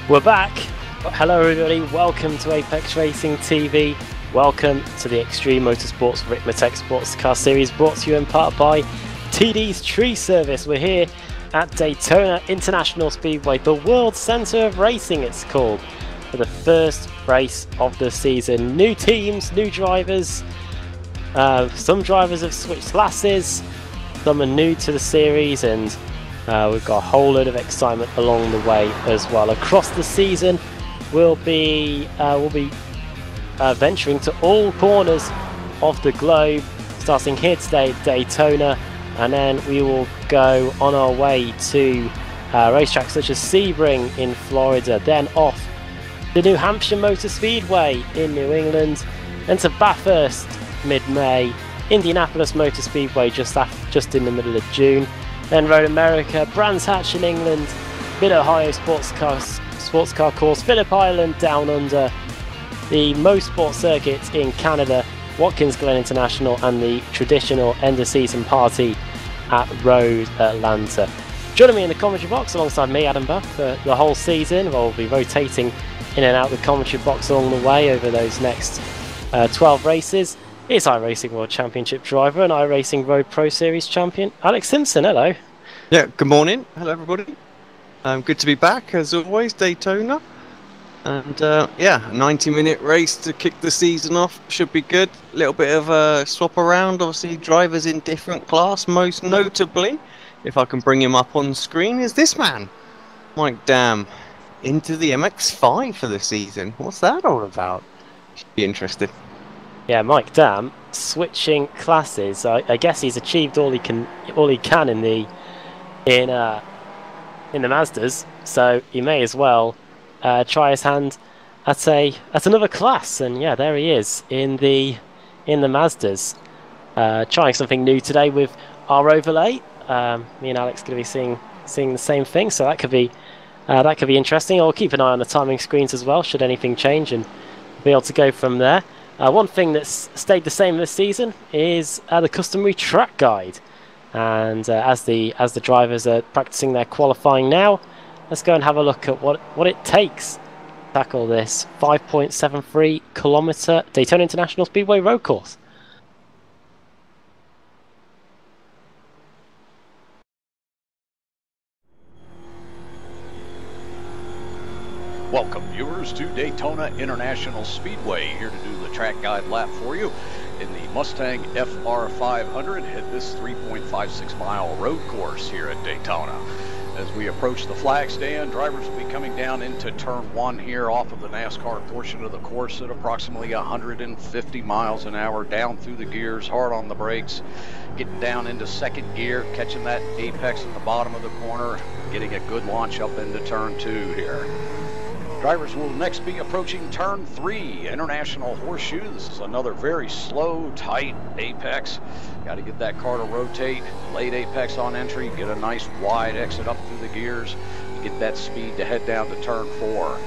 We're back. Hello everybody, welcome to Apex Racing TV. Welcome to the Extreme Motorsports Ricmotech Sports Car Series, brought to you in part by TD's Tree Service. We're here at Daytona International Speedway, the World Centre of Racing it's called, for the first race of the season. New teams, new drivers. Some drivers have switched classes, some are new to the series, and we've got a whole load of excitement along the way as well. Across the season, we'll be venturing to all corners of the globe, starting here today at Daytona, and then we will go on our way to racetracks such as Sebring in Florida, then off to New Hampshire Motor Speedway in New England, then to Bathurst mid-May, Indianapolis Motor Speedway just in the middle of June, then Road America, Brands Hatch in England, Mid-Ohio Sports Car Course, Phillip Island down under, the Mosport Circuit in Canada, Watkins Glen International, and the traditional end of season party at Road Atlanta. Joining me in the commentary box alongside me, Adam Buff, for the whole season. We'll be rotating in and out the commentary box along the way over those next 12 races. It's iRacing World Championship driver and iRacing Road Pro Series champion, Alex Simpson. Hello. Yeah, good morning. Hello, everybody. Good to be back, as always, Daytona. And yeah, a 90-minute race to kick the season off. Should be good. A little bit of a swap around. Obviously, drivers in different class. Most notably, if I can bring him up on screen, is this man, Mike Dam, into the MX-5 for the season. What's that all about? Should be interested. Yeah, Mike Dam switching classes. I guess he's achieved all he can in the Mazdas, so he may as well try his hand at another class. And yeah, there he is in the Mazdas, trying something new today with our overlay. Me and Alex are going to be seeing the same thing, so that could be interesting. I'll keep an eye on the timing screens as well, should anything change, and be able to go from there. One thing that's stayed the same this season is the customary track guide, and as the drivers are practicing their qualifying now, let's go and have a look at what it takes to tackle this 5.73 kilometer Daytona International Speedway road course. Welcome viewers to Daytona International Speedway, here to do the track guide lap for you in the Mustang FR500 at this 3.56 mile road course here at Daytona. As we approach the flag stand, drivers will be coming down into turn 1 here off of the NASCAR portion of the course at approximately 150 miles an hour, down through the gears, hard on the brakes, getting down into second gear, catching that apex at the bottom of the corner, getting a good launch up into turn 2 here. Drivers will next be approaching turn 3, International Horseshoe. This is another very slow, tight apex. Got to get that car to rotate, late apex on entry, get a nice wide exit up through the gears, get that speed to head down to turn 4.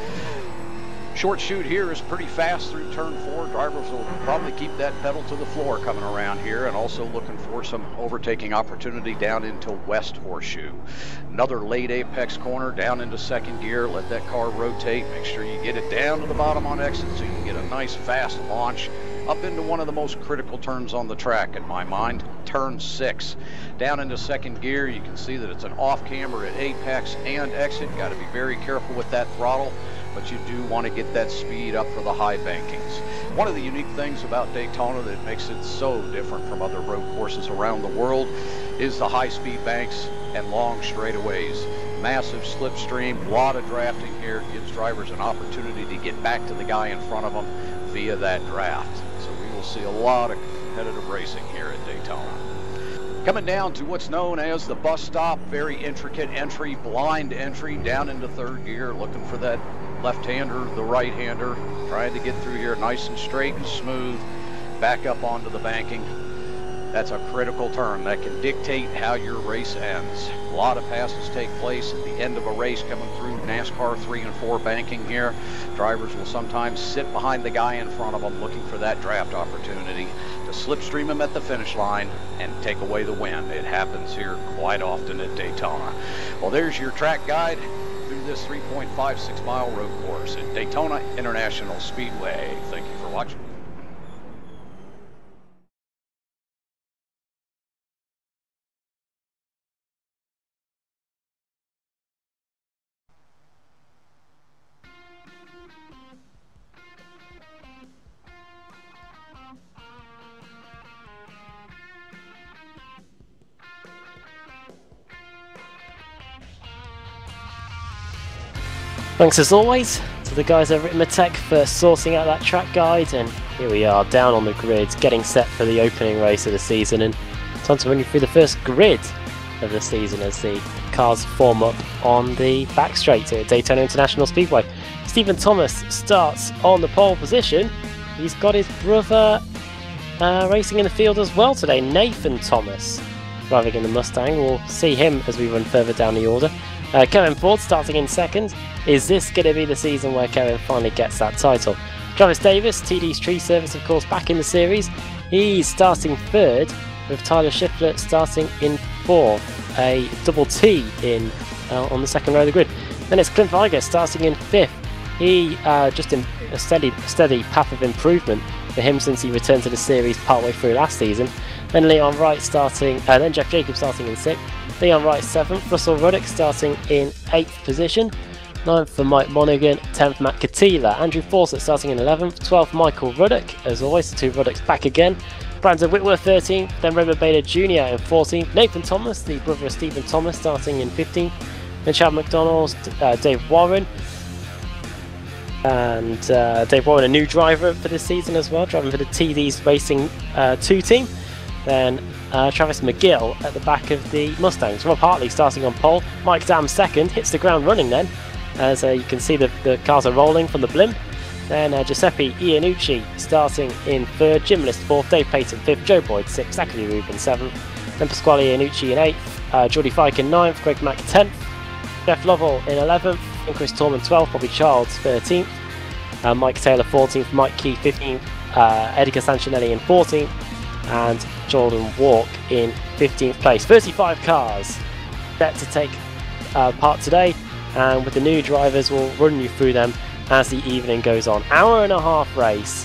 Short shoot here is pretty fast through turn 4. Drivers will probably keep that pedal to the floor coming around here, and also looking for some overtaking opportunity down into West Horseshoe. Another late apex corner down into second gear. Let that car rotate. Make sure you get it down to the bottom on exit so you can get a nice fast launch up into one of the most critical turns on the track in my mind, turn 6. Down into second gear, you can see that it's an off camber at apex and exit. Got to be very careful with that throttle, but you do want to get that speed up for the high bankings. One of the unique things about Daytona that makes it so different from other road courses around the world is the high-speed banks and long straightaways. Massive slipstream, a lot of drafting here, gives drivers an opportunity to get back to the guy in front of them via that draft. So we will see a lot of competitive racing here at Daytona. Coming down to what's known as the bus stop, very intricate entry, blind entry down into third gear, looking for that left-hander, the right-hander, trying to get through here nice and straight and smooth, back up onto the banking. That's a critical turn that can dictate how your race ends. A lot of passes take place at the end of a race coming through NASCAR 3 and 4 banking here. Drivers will sometimes sit behind the guy in front of them looking for that draft opportunity to slipstream him at the finish line and take away the win. It happens here quite often at Daytona. Well, there's your track guide through to this 3.56 mile road course at Daytona International Speedway. Thank you for watching. Thanks as always to the guys over at Ricmotech for sourcing out that track guide, and here we are down on the grid getting set for the opening race of the season, and time to run you through the first grid of the season as the cars form up on the back straight here at Daytona International Speedway. Stephen Thomas starts on the pole position. He's got his brother racing in the field as well today, Nathan Thomas, driving in the Mustang. We'll see him as we run further down the order. Kevin Ford starting in second. Is this going to be the season where Kevin finally gets that title? Travis Davis, TD's Tree Service, of course, back in the series. He's starting third, with Tyler Schiffler starting in fourth. A double T in on the second row of the grid. Then it's Clint Viger starting in fifth. He just in a steady path of improvement for him since he returned to the series partway through last season. Then Leon Wright starting, then Jeff Jacobs starting in sixth. Leon Wright 7th, Russell Ruddock starting in 8th position, 9th for Mike Monaghan, 10th Matt Katila, Andrew Fawcett starting in 11th, 12th Michael Ruddock, as always, the two Ruddocks back again, Brandon Whitworth 13th, then Raymond Bader Jr. in 14th, Nathan Thomas, the brother of Stephen Thomas, starting in 15th, then Chad McDonald, Dave Warren, and Dave Warren, a new driver for this season as well, driving for the TD's Racing 2 team. Then Travis McGill at the back of the Mustangs. Rob Hartley starting on pole. Mike Dam second, hits the ground running then, as you can see the cars are rolling from the blimp. Then Giuseppe Iannucci starting in third, Jim List fourth, Dave Payton fifth, Joe Boyd sixth, Zachary Rubin seventh, then Pasquale Iannucci in eighth, Jordy Fike in ninth, Greg Mack 10th, Jeff Lovell in 11th, and Chris Torman 12th, Bobby Childs 13th, Mike Taylor 14th, Mike Key 15th, Eddie Sancinelli in 14th, and Jordan Walk in 15th place. 35 cars set to take part today, and with the new drivers we'll run you through them as the evening goes on. Hour and a half race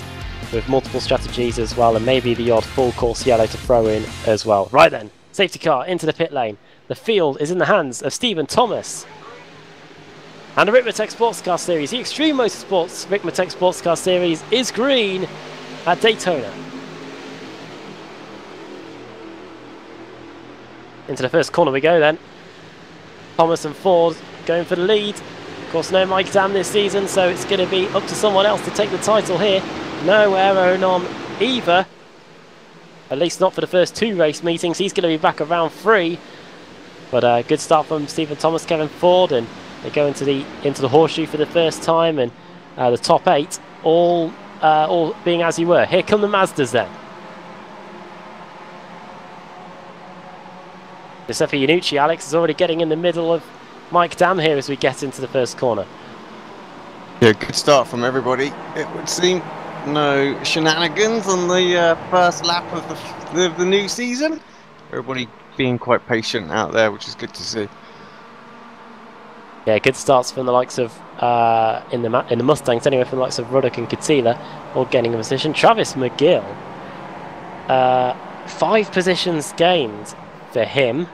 with multiple strategies as well, and maybe the odd full course yellow to throw in as well. Right then, safety car into the pit lane. The field is in the hands of Stephen Thomas and the Ricmotech Sports Car Series. The Extreme Motorsports Ricmotech Sports Car Series is green at Daytona. Into the first corner we go then. Thomas and Ford going for the lead. Of course, no Mike Dam this season, so it's going to be up to someone else to take the title here. No Aaron on either. At least not for the first two race meetings. He's going to be back around 3. But good start from Stephen Thomas, Kevin Ford, and they go into the horseshoe for the first time, and the top 8 all being as you were. Here come the Mazdas then. Giuseppe Iannucci, Alex, is already getting in the middle of Mike Dam here as we get into the first corner. Yeah, good start from everybody, it would seem. No shenanigans on the first lap of the new season. Everybody being quite patient out there, which is good to see. Yeah, good starts from the likes of in the Mustangs anyway, from the likes of Ruddock and Katila, all getting a position. Travis McGill, 5 positions gained for him.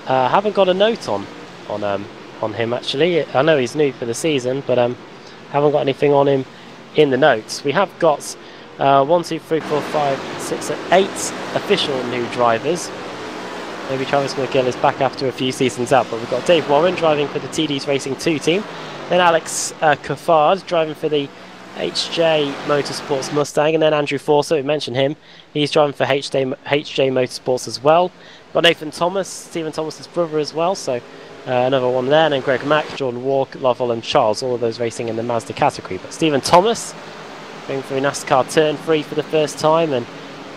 Haven't got a note on him actually. I know he's new for the season, but haven't got anything on him in the notes. We have got 1, 2, 3, 4, 5, 6, 8 official new drivers. Maybe Travis McGill is back after a few seasons out, but we've got Dave Warren driving for the TD's Racing 2 team. Then Alex Caffard driving for the HJ Motorsports Mustang, and then Andrew Fawcett, we mentioned him, he's driving for HJ Motorsports as well. Got Nathan Thomas, Stephen Thomas's brother as well, so another one there, and then Greg Mack, Jordan Walk, Lovell and Charles, all of those racing in the Mazda category. But Stephen Thomas going through NASCAR Turn 3 for the first time, and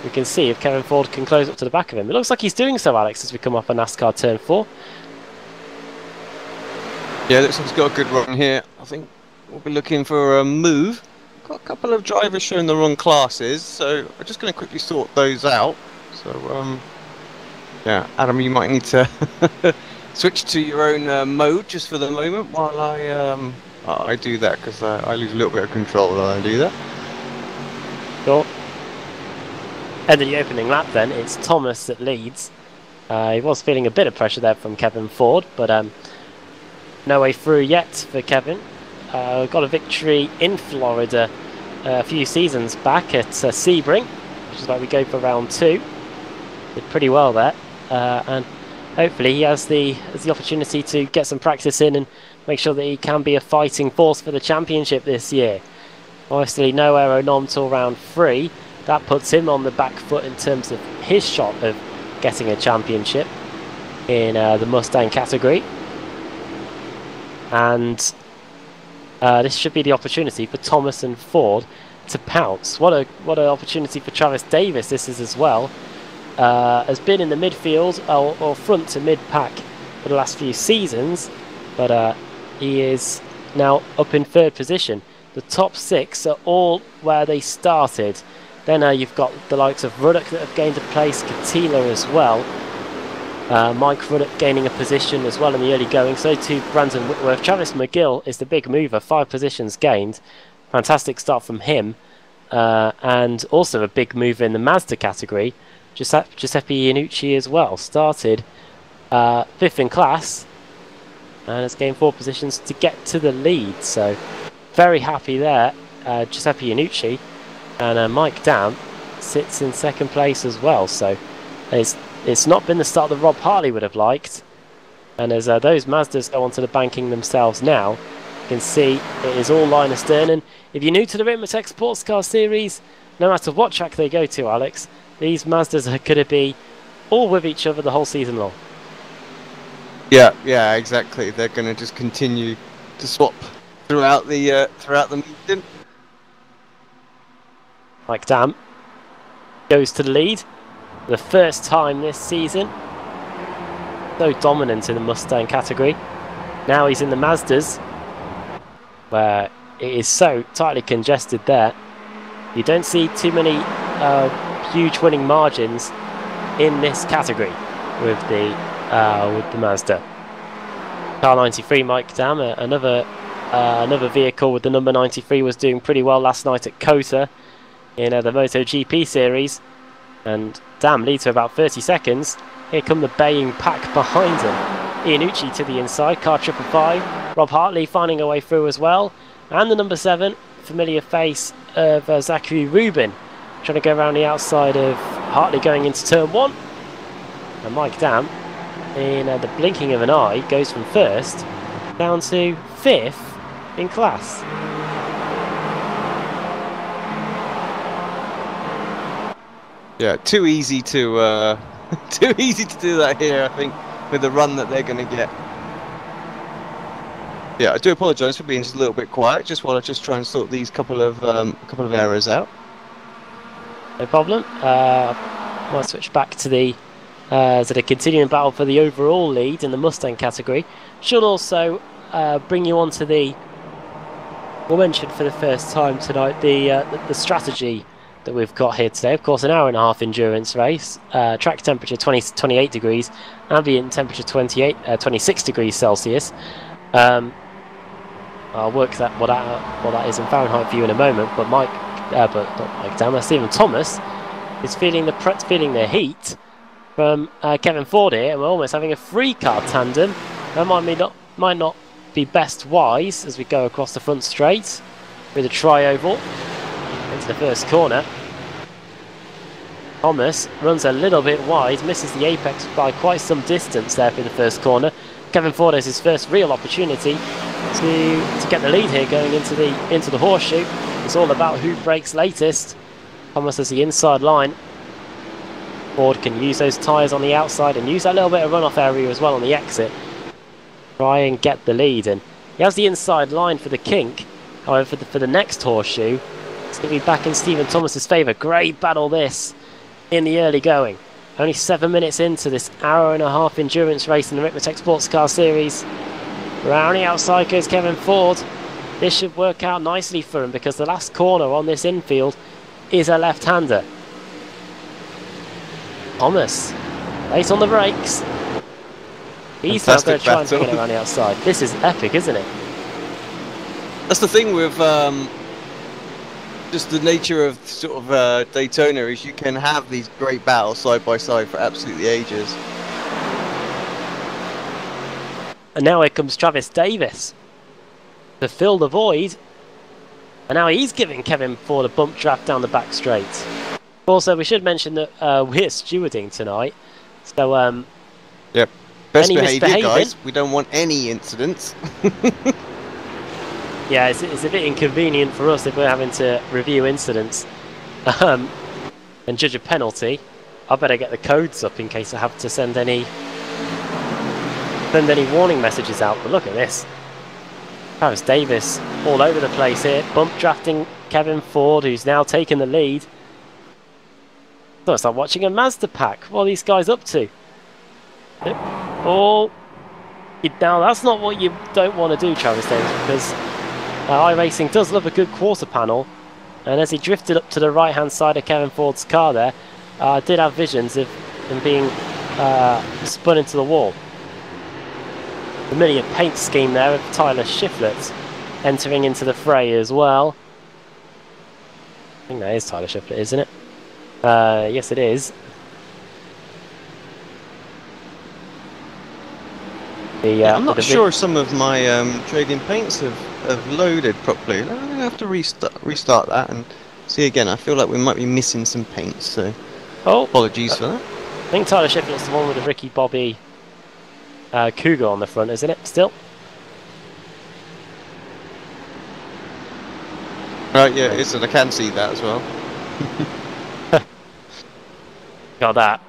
we can see if Kevin Ford can close up to the back of him. It looks like he's doing so, Alex, as we come up a NASCAR Turn 4. Yeah, looks like he's got a good run here. I think we'll be looking for a move. Got a couple of drivers showing the wrong classes, so I'm just going to quickly sort those out. So, yeah, Adam, you might need to switch to your own mode just for the moment while I do that, because I lose a little bit of control when I do that. Sure. End of the opening lap then, it's Thomas that leads. He was feeling a bit of pressure there from Kevin Ford, but no way through yet for Kevin. Got a victory in Florida a few seasons back at Sebring, which is where we go for round 2. Did pretty well there, and hopefully he has the opportunity to get some practice in and make sure that he can be a fighting force for the championship this year. Obviously no aero nom till round 3. That puts him on the back foot in terms of his shot of getting a championship in the Mustang category. And this should be the opportunity for Thomas and Ford to pounce. What an opportunity for Travis Davis this is as well. Has been in the midfield or front to mid-pack for the last few seasons, but he is now up in 3rd position. The top 6 are all where they started. Then you've got the likes of Ruddock that have gained a place, Katila as well. Mike Ruddock gaining a position as well in the early going, so too Brandon Whitworth. Travis McGill is the big mover, 5 positions gained. Fantastic start from him. And also a big mover in the Mazda category, Giuseppe Iannucci as well. Started 5th in class and has gained 4 positions to get to the lead. So very happy there, Giuseppe Iannucci. And Mike Dam sits in 2nd place as well. So it's not been the start that Rob Hartley would have liked. And as those Mazdas go onto the banking themselves now, you can see it is all line astern. And if you're new to the Ricmotech Sports Car Series, no matter what track they go to, Alex, these Mazdas are going to be all with each other the whole season long. Yeah, exactly. They're going to just continue to swap throughout the meeting. Mike Dam goes to the lead for the first time this season. So dominant in the Mustang category. Now he's in the Mazdas, where it is so tightly congested there. You don't see too many huge winning margins in this category with the Mazda. Car 93, Mike Dam, another vehicle with the number 93, was doing pretty well last night at COTA in the MotoGP series, and Dam leads for about 30 seconds. Here come the baying pack behind him. Iannucci to the inside, car 555. Rob Hartley finding a way through as well, and the number 7, familiar face of Zachary Rubin, trying to go around the outside of Hartley going into turn 1. And Mike Dam, in the blinking of an eye, goes from 1st down to 5th in class. Yeah, too easy to do that here, I think, with the run that they're going to get. Yeah, I do apologise for being just a little bit quiet, just while I just try and sort these couple of errors out. No problem. Might switch back to the continuing battle for the overall lead in the Mustang category. Should also bring you on to the, we'll mention for the first time tonight, the strategy that we've got here today. Of course, an hour-and-a-half endurance race. Track temperature 28 degrees, ambient temperature 26 degrees Celsius. I'll work what that is in Fahrenheit for you in a moment. But not Mike Dam, Stephen Thomas is feeling the heat from Kevin Ford here, and we're almost having a 3-car tandem. That might not be best wise as we go across the front straight with a tri-oval into the first corner. Thomas runs a little bit wide, misses the apex by quite some distance there for the first corner. Kevin Ford has his first real opportunity to get the lead here going into the horseshoe. It's all about who brakes latest. Thomas has the inside line. Ford can use those tyres on the outside and use that little bit of runoff area as well on the exit. Try and get the lead, and he has the inside line for the kink. However, for the next horseshoe, it's going to be back in Stephen Thomas's favour. Great battle this in the early going. Only 7 minutes into this hour-and-a-half endurance race in the Ricmotech Sports Car Series. Round the outside goes Kevin Ford. This should work out nicely for him because the last corner on this infield is a left-hander. Thomas, late on the brakes. He's not going Fantastic to try and battle. take it around the outside. This is epic, isn't it? That's the thing with just the nature of sort of Daytona is you can have these great battles side by side for absolutely ages. And now here comes Travis Davis to fill the void. And now he's giving Kevin Ford a bump draft down the back straight. Also, we should mention that we're stewarding tonight. So, Yep. Best any behaviour, misbehaving? guys. We don't want any incidents. Yeah, it's a bit inconvenient for us if we're having to review incidents and judge a penalty. I better get the codes up in case I have to send any warning messages out. But look at this. Travis Davis all over the place here. Bump drafting Kevin Ford, who's now taken the lead. So it's like watching a Mazda pack. What are these guys up to? Oh, now that's not what you don't want to do, Travis Davis, because iRacing does love a good quarter panel, and as he drifted up to the right hand side of Kevin Ford's car there, I did have visions of him being spun into the wall. Familiar paint scheme there of Tyler Shiflett entering into the fray as well. I think that is Tyler Shiflett, isn't it? Yes it is. I'm not sure some of my trading paints have loaded properly. I'm going to have to restart that and see again. I feel like we might be missing some paints, so apologies for that. I think Tyler Shiflett's the one with the Ricky Bobby Cougar on the front, isn't it? Still? Right, yeah, it is, and I can see that as well. Got that.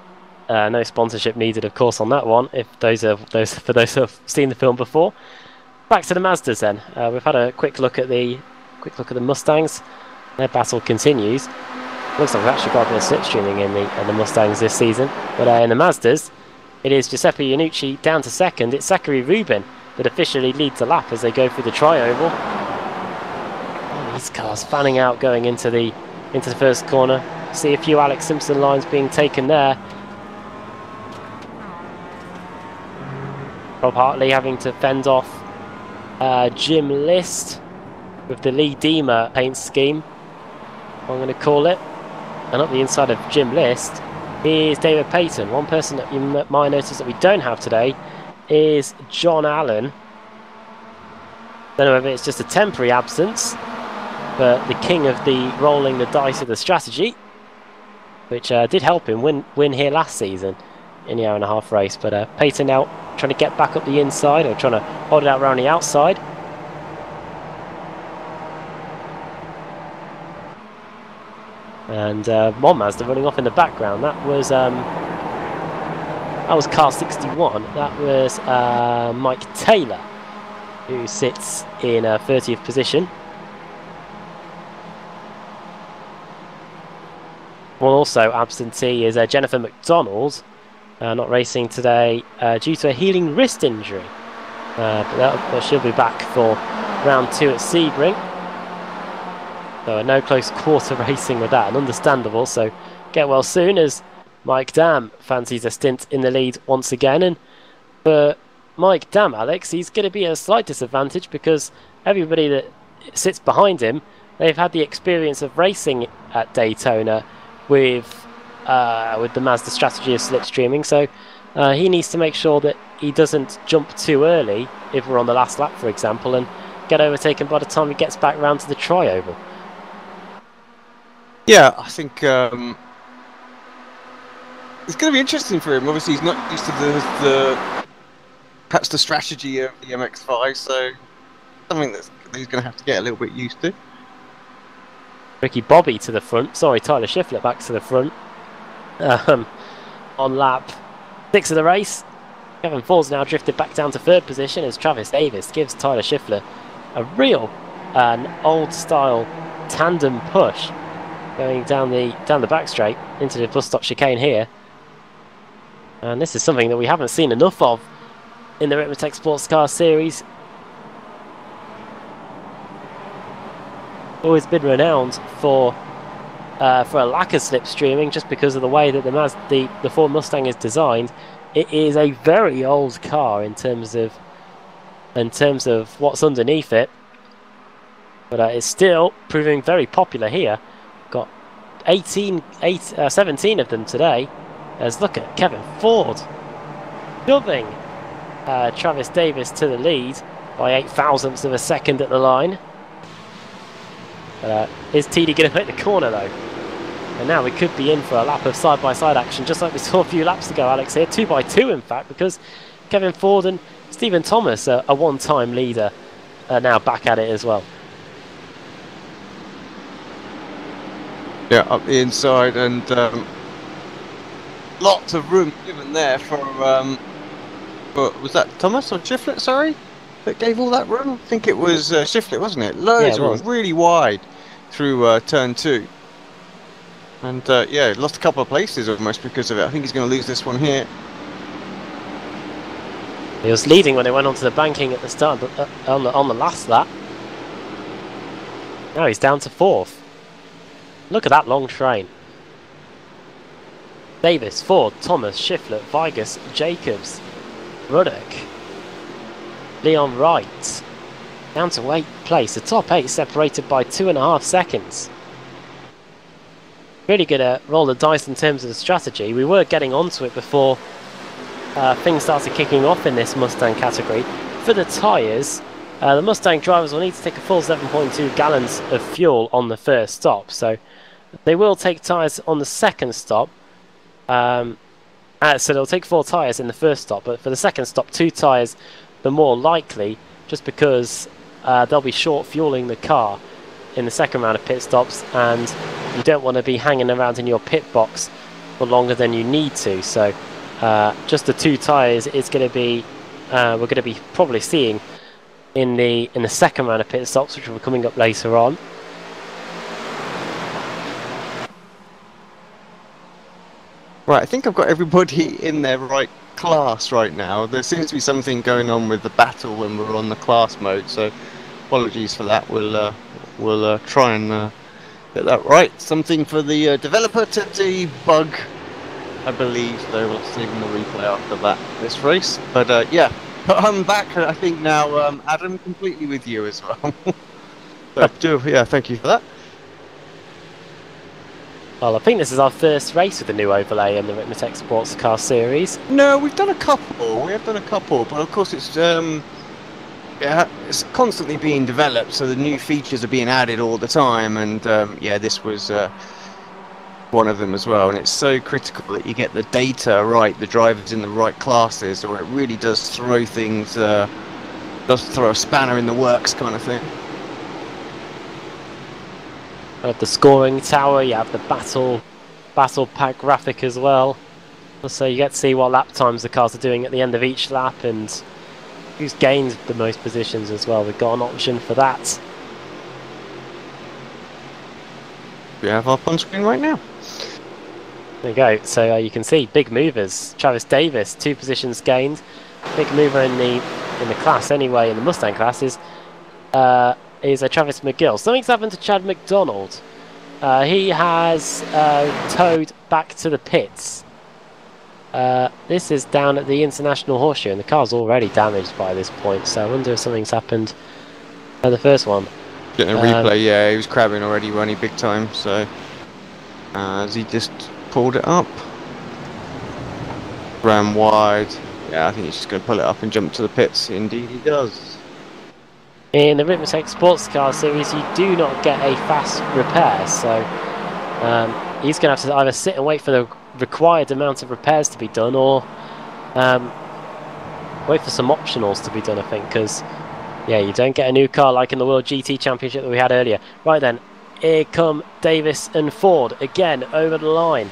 No sponsorship needed, of course, on that one. If for those who have seen the film before. Back to the Mazdas then. We've had a quick look at the Mustangs. Their battle continues. Looks like we've actually got a bit of slipstreaming in the Mustangs this season. But in the Mazdas, it is Giuseppe Iannucci down to second. It's Zachary Rubin that officially leads the lap as they go through the tri-oval. Oh, these cars fanning out going into the first corner. See a few Alex Simpson lines being taken there. Rob Hartley having to fend off Jim List with the Lee Deemer paint scheme, I'm going to call it. And up the inside of Jim List is David Payton. One person that you might notice that we don't have today is John Allen. Don't know whether it's just a temporary absence, but the king of the rolling the dice of the strategy, which did help him win here last season in the hour-and-a-half race. But Payton now trying to get back up the inside, or trying to hold it out around the outside. And one Mazda running off in the background. That was car 61. That was Mike Taylor, who sits in 30th position. One also absentee is Jennifer McDonald, not racing today due to a healing wrist injury. But she'll be back for round 2 at Sebring. So no close quarter racing with that, and understandable. So get well soon, as Mike Dam fancies a stint in the lead once again. And for Mike Dam, Alex, he's going to be at a slight disadvantage because everybody that sits behind him, they've had the experience of racing at Daytona with the Mazda strategy of slipstreaming. So he needs to make sure that he doesn't jump too early if we're on the last lap, for example, and get overtaken by the time he gets back round to the tri-oval. Yeah, I think it's going to be interesting for him. Obviously, he's not used to perhaps the strategy of the MX-5, so something that he's going to have to get a little bit used to. Ricky Bobby to the front. Sorry, Tyler Shiflett back to the front. On lap 6 of the race. Kevin Ford's now drifted back down to 3rd position as Travis Davis gives Tyler Shiflett a real old-style tandem push, going down the back straight into the bus stop chicane here. And this is something that we haven't seen enough of in the Ricmotech Sports Car Series. Always been renowned for a lack of slipstreaming, just because of the way that the Ford Mustang is designed it is a very old car in terms of what's underneath it, but it's still proving very popular here. Got 17 of them today. As look at Kevin Ford shoving Travis Davis to the lead by 8 thousandths of a second at the line. Is TD going to make the corner though? And now we could be in for a lap of side-by-side action, just like we saw a few laps ago, Alex, here. 2x2, in fact, because Kevin Ford and Stephen Thomas, a one-time leader, are now back at it as well. Yeah, up the inside, and lots of room given there for was that Thomas or Shiflett, sorry, that gave all that room? I think it was Shiflett, wasn't it? Loads of room, really wide through turn 2. And yeah, lost a couple of places almost because of it. I think he's going to lose this one here. He was leading when they went onto the banking at the start, but on the last lap. Now he's down to 4th. Look at that long train. Davis, Ford, Thomas, Shiflett, Vigus, Jacobs, Ruddock, Leon Wright. Down to 8th place. The top 8 separated by 2.5 seconds. Really going to roll the dice in terms of the strategy. We were getting onto it before things started kicking off in this Mustang category. For the tyres, the Mustang drivers will need to take a full 7.2 gallons of fuel on the first stop. So they will take tyres on the second stop. So they'll take 4 tyres in the first stop, but for the second stop, 2 tyres the more likely, just because they'll be short fueling the car in the second round of pit stops, and you don't want to be hanging around in your pit box for longer than you need to. So just the 2 tyres is going to be we're going to be probably seeing in the second round of pit stops, which will be coming up later on. Right, I think I've got everybody in their right class right now. There seems to be something going on with the battle when we're on the class mode, so apologies for that. We'll try and get that right. Something for the developer to debug, I believe, so we'll see in the replay after this race. But yeah, I'm back, I think now, Adam, completely with you as well. Yeah, thank you for that. Well, I think this is our first race with the new overlay in the Ricmotech Sports Car Series. No, we've done a couple. We have done a couple, but of course it's constantly being developed, so the new features are being added all the time. And yeah, this was one of them as well. And it's so critical that you get the data right, the drivers in the right classes, or it really does throw things, does throw a spanner in the works, kind of thing. The scoring tower, you have the battle pack graphic as well, so you get to see what lap times the cars are doing at the end of each lap and who's gained the most positions as well. We've got an option for that. We have up on screen right now. There you go. So you can see big movers. Travis Davis, 2 positions gained. Big mover in the class anyway. In the Mustang class is Travis McGill. Something's happened to Chad McDonald. He has towed back to the pits. This is down at the International Horseshoe, and the car's already damaged by this point, so I wonder if something's happened at the first one. Getting a replay, yeah, he was crabbing already, running big time, so as he just pulled it up. Ran wide. Yeah, I think he's just going to pull it up and jump to the pits. Indeed he does. In the Ricmotech Sports Car Series, you do not get a fast repair, so he's going to have to either sit and wait for the required amount of repairs to be done, or wait for some optionals to be done, I think, because yeah, you don't get a new car like in the World GT Championship that we had earlier. Right then, here come Davis and Ford again over the line.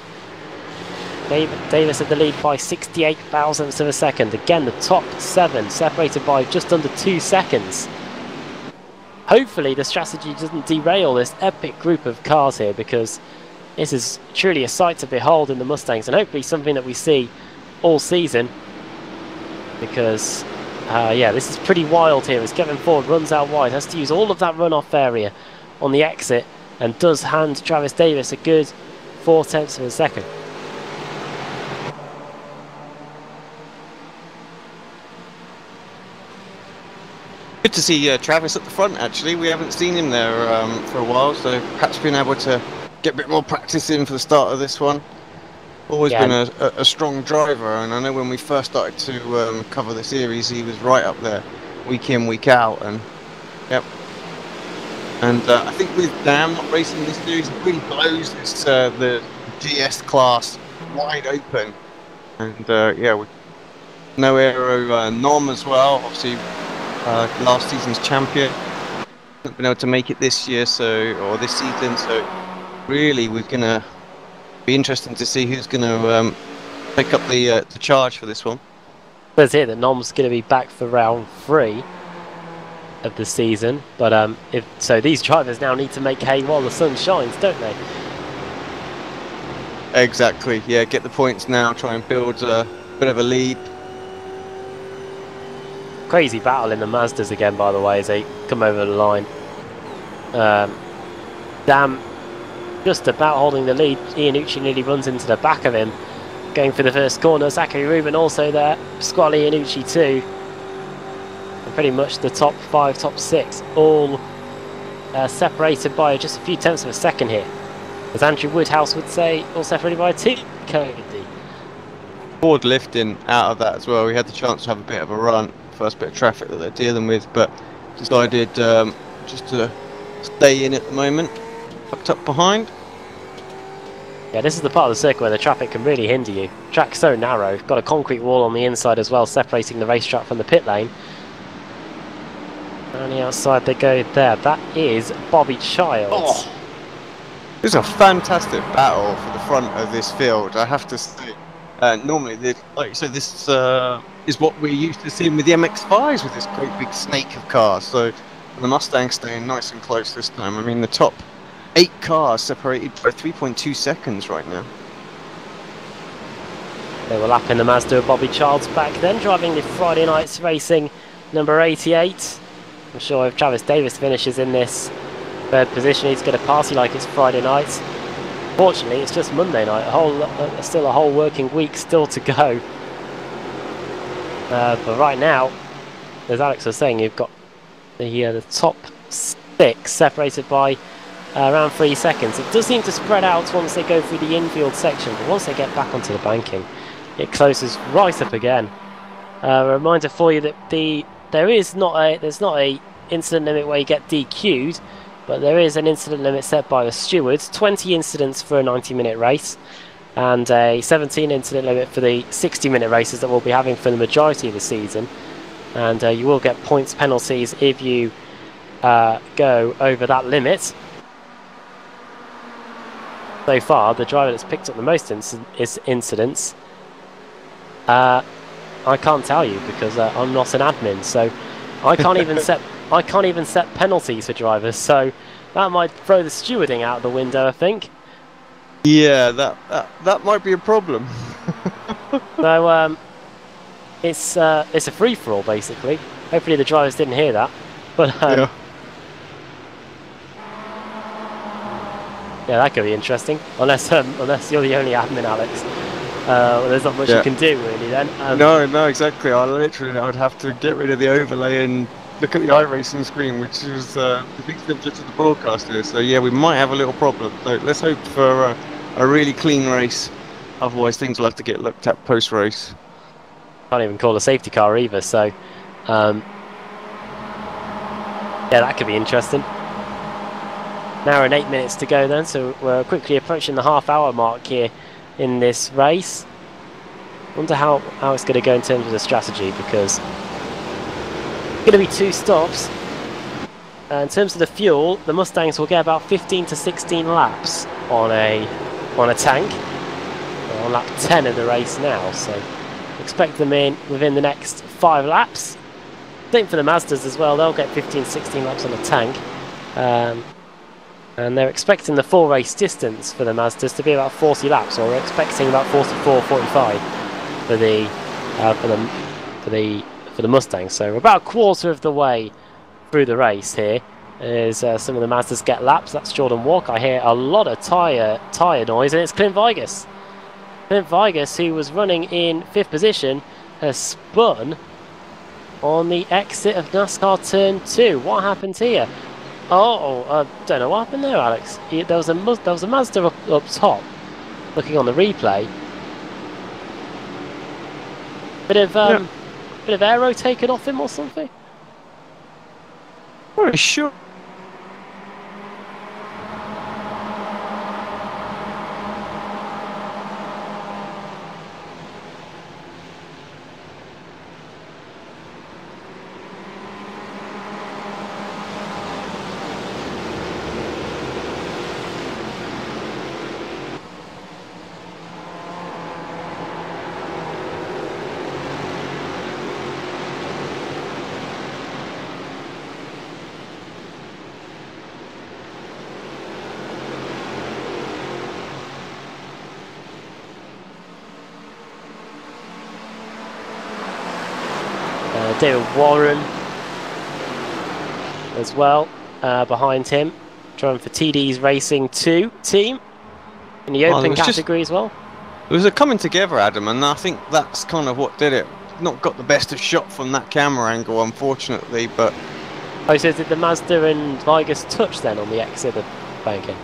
Davis at the lead by 68 thousandths of a second. Again, the top 7 separated by just under 2 seconds. Hopefully the strategy doesn't derail this epic group of cars here, because this is truly a sight to behold in the Mustangs, and hopefully something that we see all season, because yeah, this is pretty wild here as Kevin Ford runs out wide, has to use all of that runoff area on the exit, and does hand Travis Davis a good 0.4 of a second. to see Travis at the front, actually. We haven't seen him there for a while, so perhaps being able to get a bit more practice in for the start of this one. Always been a strong driver, and I know when we first started to cover the series, he was right up there, week in, week out, and yep. And I think with Dam not racing this series, it really blows this, the GS class wide open. And yeah, no aero Nom as well, obviously last season's champion. Not been able to make it this year, or this season, so really we're gonna be interesting to see who's gonna pick up the charge for this one. It says here that Nom's going to be back for round 3 of the season, but so these drivers now need to make hay while the sun shines, don't they? Exactly, yeah, get the points now, try and build a bit of a lead. Crazy battle in the Mazdas again, by the way, as they come over the line. Dam just about holding the lead. Iannucci nearly runs into the back of him, going for the first corner. Zachary Rubin also there, Pasquale Iannucci too. And pretty much the top 5, top 6, all separated by just a few tenths of a second here. As Andrew Woodhouse would say, all separated by 2. Cody. Ford lifting out of that as well. We had the chance to have a bit of a run, first bit of traffic that they're dealing with, but decided just to stay in at the moment, tucked up behind. Yeah, this is the part of the circuit where the traffic can really hinder you. Track's so narrow, got a concrete wall on the inside as well, separating the racetrack from the pit lane. And on the outside they go there. That is Bobby Childs. Oh, this is a fantastic battle for the front of this field, I have to say. Normally, like you said, this is what we're used to seeing with the MX-5s, with this great big snake of cars. So the Mustang's staying nice and close this time. I mean, the top 8 cars separated by 3.2 seconds right now. They were lapping the Mazda of Bobby Childs back then, driving the Friday Night's Racing number 88. I'm sure if Travis Davis finishes in this 3rd position, he's going to party like it's Friday night. Fortunately, it's just Monday night. Still a whole working week still to go. But right now, as Alex was saying, you've got the top 6 separated by around 3 seconds. It does seem to spread out once they go through the infield section, but once they get back onto the banking, it closes right up again. A reminder for you that there's not a incident limit where you get DQ'd, but there is an incident limit set by the stewards. 20 incidents for a 90-minute race, and a 17 incident limit for the 60-minute races that we'll be having for the majority of the season. And you will get points penalties if you go over that limit. So far, the driver that's picked up the most incidents, I can't tell you because I'm not an admin, so I can't even set penalties for drivers. So that might throw the stewarding out the window, I think. Yeah, that might be a problem. So it's a free for all basically. Hopefully the drivers didn't hear that, but yeah. Yeah, that could be interesting. Unless you're the only admin, Alex. Well, there's not much you can do really then. No, exactly. I would have to get rid of the overlay and look at the iRacing screen, which is the big subject of the broadcast here. So yeah, we might have a little problem. So let's hope for a really clean race. Otherwise, things will have to get looked at post-race. Can't even call a safety car either. So yeah, that could be interesting. An hour and 8 minutes to go then, so we're quickly approaching the half-hour mark here in this race. Wonder how it's going to go in terms of the strategy, because it's going to be 2 stops. In terms of the fuel, the Mustangs will get about 15 to 16 laps on a tank. We're on lap 10 of the race now, so expect them in within the next 5 laps. Same for the Mazdas as well, they'll get 15-16 laps on the tank. And they're expecting the full race distance for the Mazdas to be about 40 laps, or we're expecting about 44-45 for the Mustangs. So we're about a quarter of the way through the race here. As some of the Mazdas get laps. That's Jordan Walker. I hear a lot of tyre noise, and it's Clint Vigus. Clint Vigus, who was running in 5th position, has spun on the exit of NASCAR Turn 2. What happened here? Oh, I don't know what happened there, Alex. There was a Mazda up top, looking on the replay. Bit of aero taken off him or something. Very sure. David Warren as well behind him, driving for TD's Racing 2 team in the open category as well. It was a coming together, Adam, and I think that's kind of what did it. Not got the best of shot from that camera angle, unfortunately, but... Oh, so did the Mazda and Vigus touch then on the exit of banking?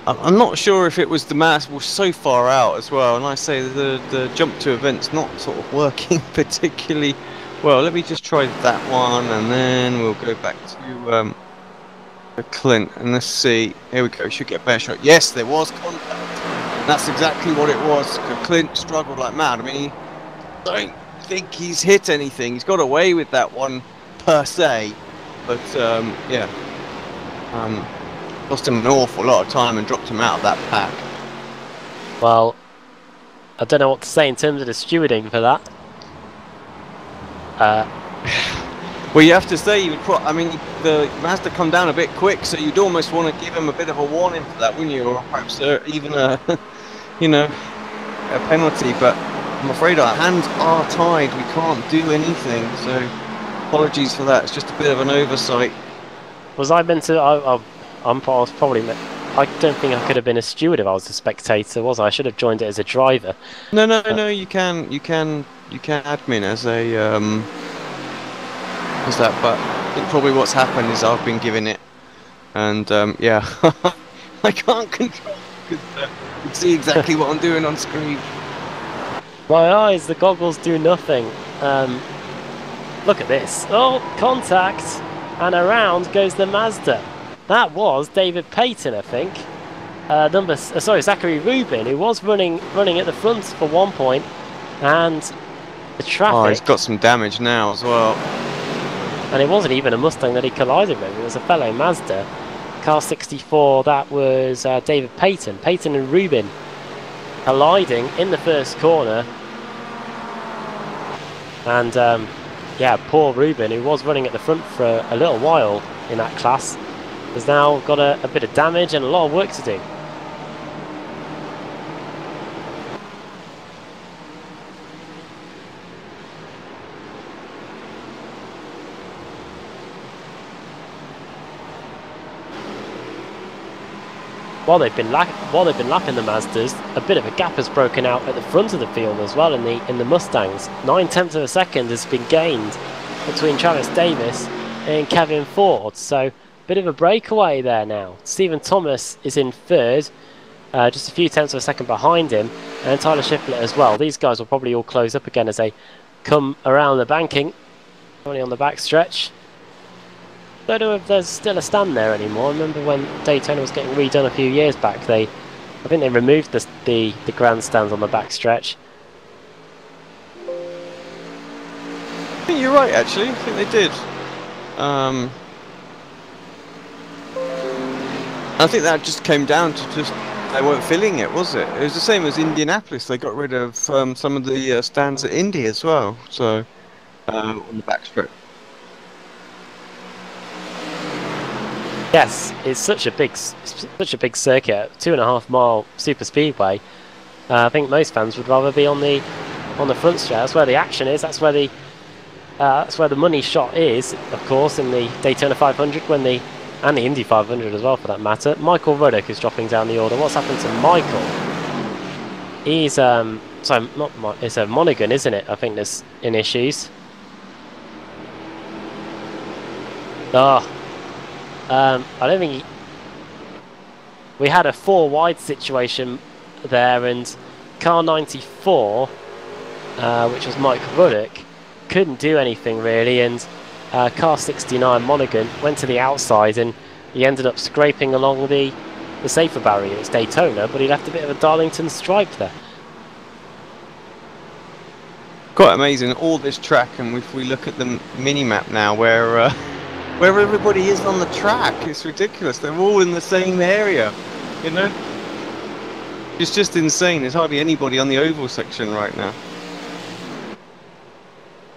I'm not sure if it was the Mazda was so far out as well, and I say the jump to event's not sort of working particularly well. Let me just try that one, and then we'll go back to Clint, and let's see. Here we go. Should get a better shot. Yes, there was contact. That's exactly what it was. Clint struggled like mad. I mean, I don't think he's hit anything. He's got away with that one per se, but yeah, lost him an awful lot of time and dropped him out of that pack. Well, I don't know what to say in terms of the stewarding for that. Well, you have to say you would put. I mean, the Mazda come down a bit quick, so you'd almost want to give him a bit of a warning for that, wouldn't you? Or perhaps even a, you know, a penalty. But I'm afraid our hands are tied. We can't do anything. So apologies for that. It's just a bit of an oversight. Was I meant to? I was probably. I don't think I could have been a steward if I was a spectator, was I? I should have joined it as a driver. No. You can admin as a as that. But I think probably what's happened is I've been given it, and yeah, I can't control because you can see exactly what I'm doing on screen. My eyes, the goggles do nothing. Look at this. Oh, contact, and around goes the Mazda. That was David Payton, I think. Zachary Rubin, who was running at the front for one point, and the traffic. Oh, he's got some damage now as well. And it wasn't even a Mustang that he collided with; it was a fellow Mazda. Car 64. That was David Payton. Payton and Rubin colliding in the first corner, and yeah, poor Rubin, who was running at the front for a little while in that class, has now got a bit of damage and a lot of work to do. While they've been lapping the Mazdas, a bit of a gap has broken out at the front of the field as well in the Mustangs. 9/10 of a second has been gained between Travis Davis and Kevin Ford. So bit of a breakaway there now. Stephen Thomas is in third, just a few tenths of a second behind him, and Tyler Shiflett as well. These guys will probably all close up again as they come around the banking, only on the back stretch. Don't know if there's still a stand there anymore. I remember when Daytona was getting redone a few years back, I think they removed the grandstands on the back stretch. I think you're right, actually. I think they did. I think that just came down to just they weren't filling it, was it? It was the same as Indianapolis. They got rid of some of the stands at Indy as well. So on the backstretch. Yes, it's such a big circuit, 2.5 mile super speedway. I think most fans would rather be on the front stretch. That's where the action is. That's where the money shot is, of course, in the Daytona 500 and the Indy 500 as well, for that matter. Michael Ruddock is dropping down the order. What's happened to Michael? He's sorry, it's a Monaghan, isn't it? I think there's in issues. Oh, I don't think we had a 4 wide situation there, and car 94, which was Mike Ruddock, couldn't do anything really, and car 69 Monaghan went to the outside, and he ended up scraping along the safer barrier. It's Daytona, but he left a bit of a Darlington stripe there. Quite amazing, all this track, and if we look at the mini-map now, where everybody is on the track, it's ridiculous. They're all in the same area, you know? It's just insane. There's hardly anybody on the oval section right now.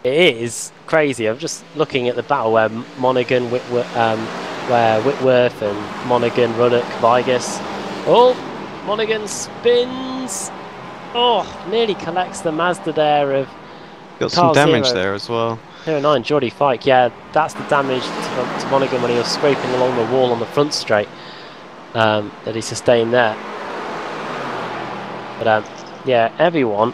It is crazy. I'm just looking at the battle where Monaghan, Whitworth and Monaghan, Ruddock, Vigas. Oh, Monaghan spins. Oh, nearly collects the Mazda there of Got some damage there as well. 09 Geordie Fike. Yeah, that's the damage to Monaghan when he was scraping along the wall on the front straight that he sustained there. But yeah, everyone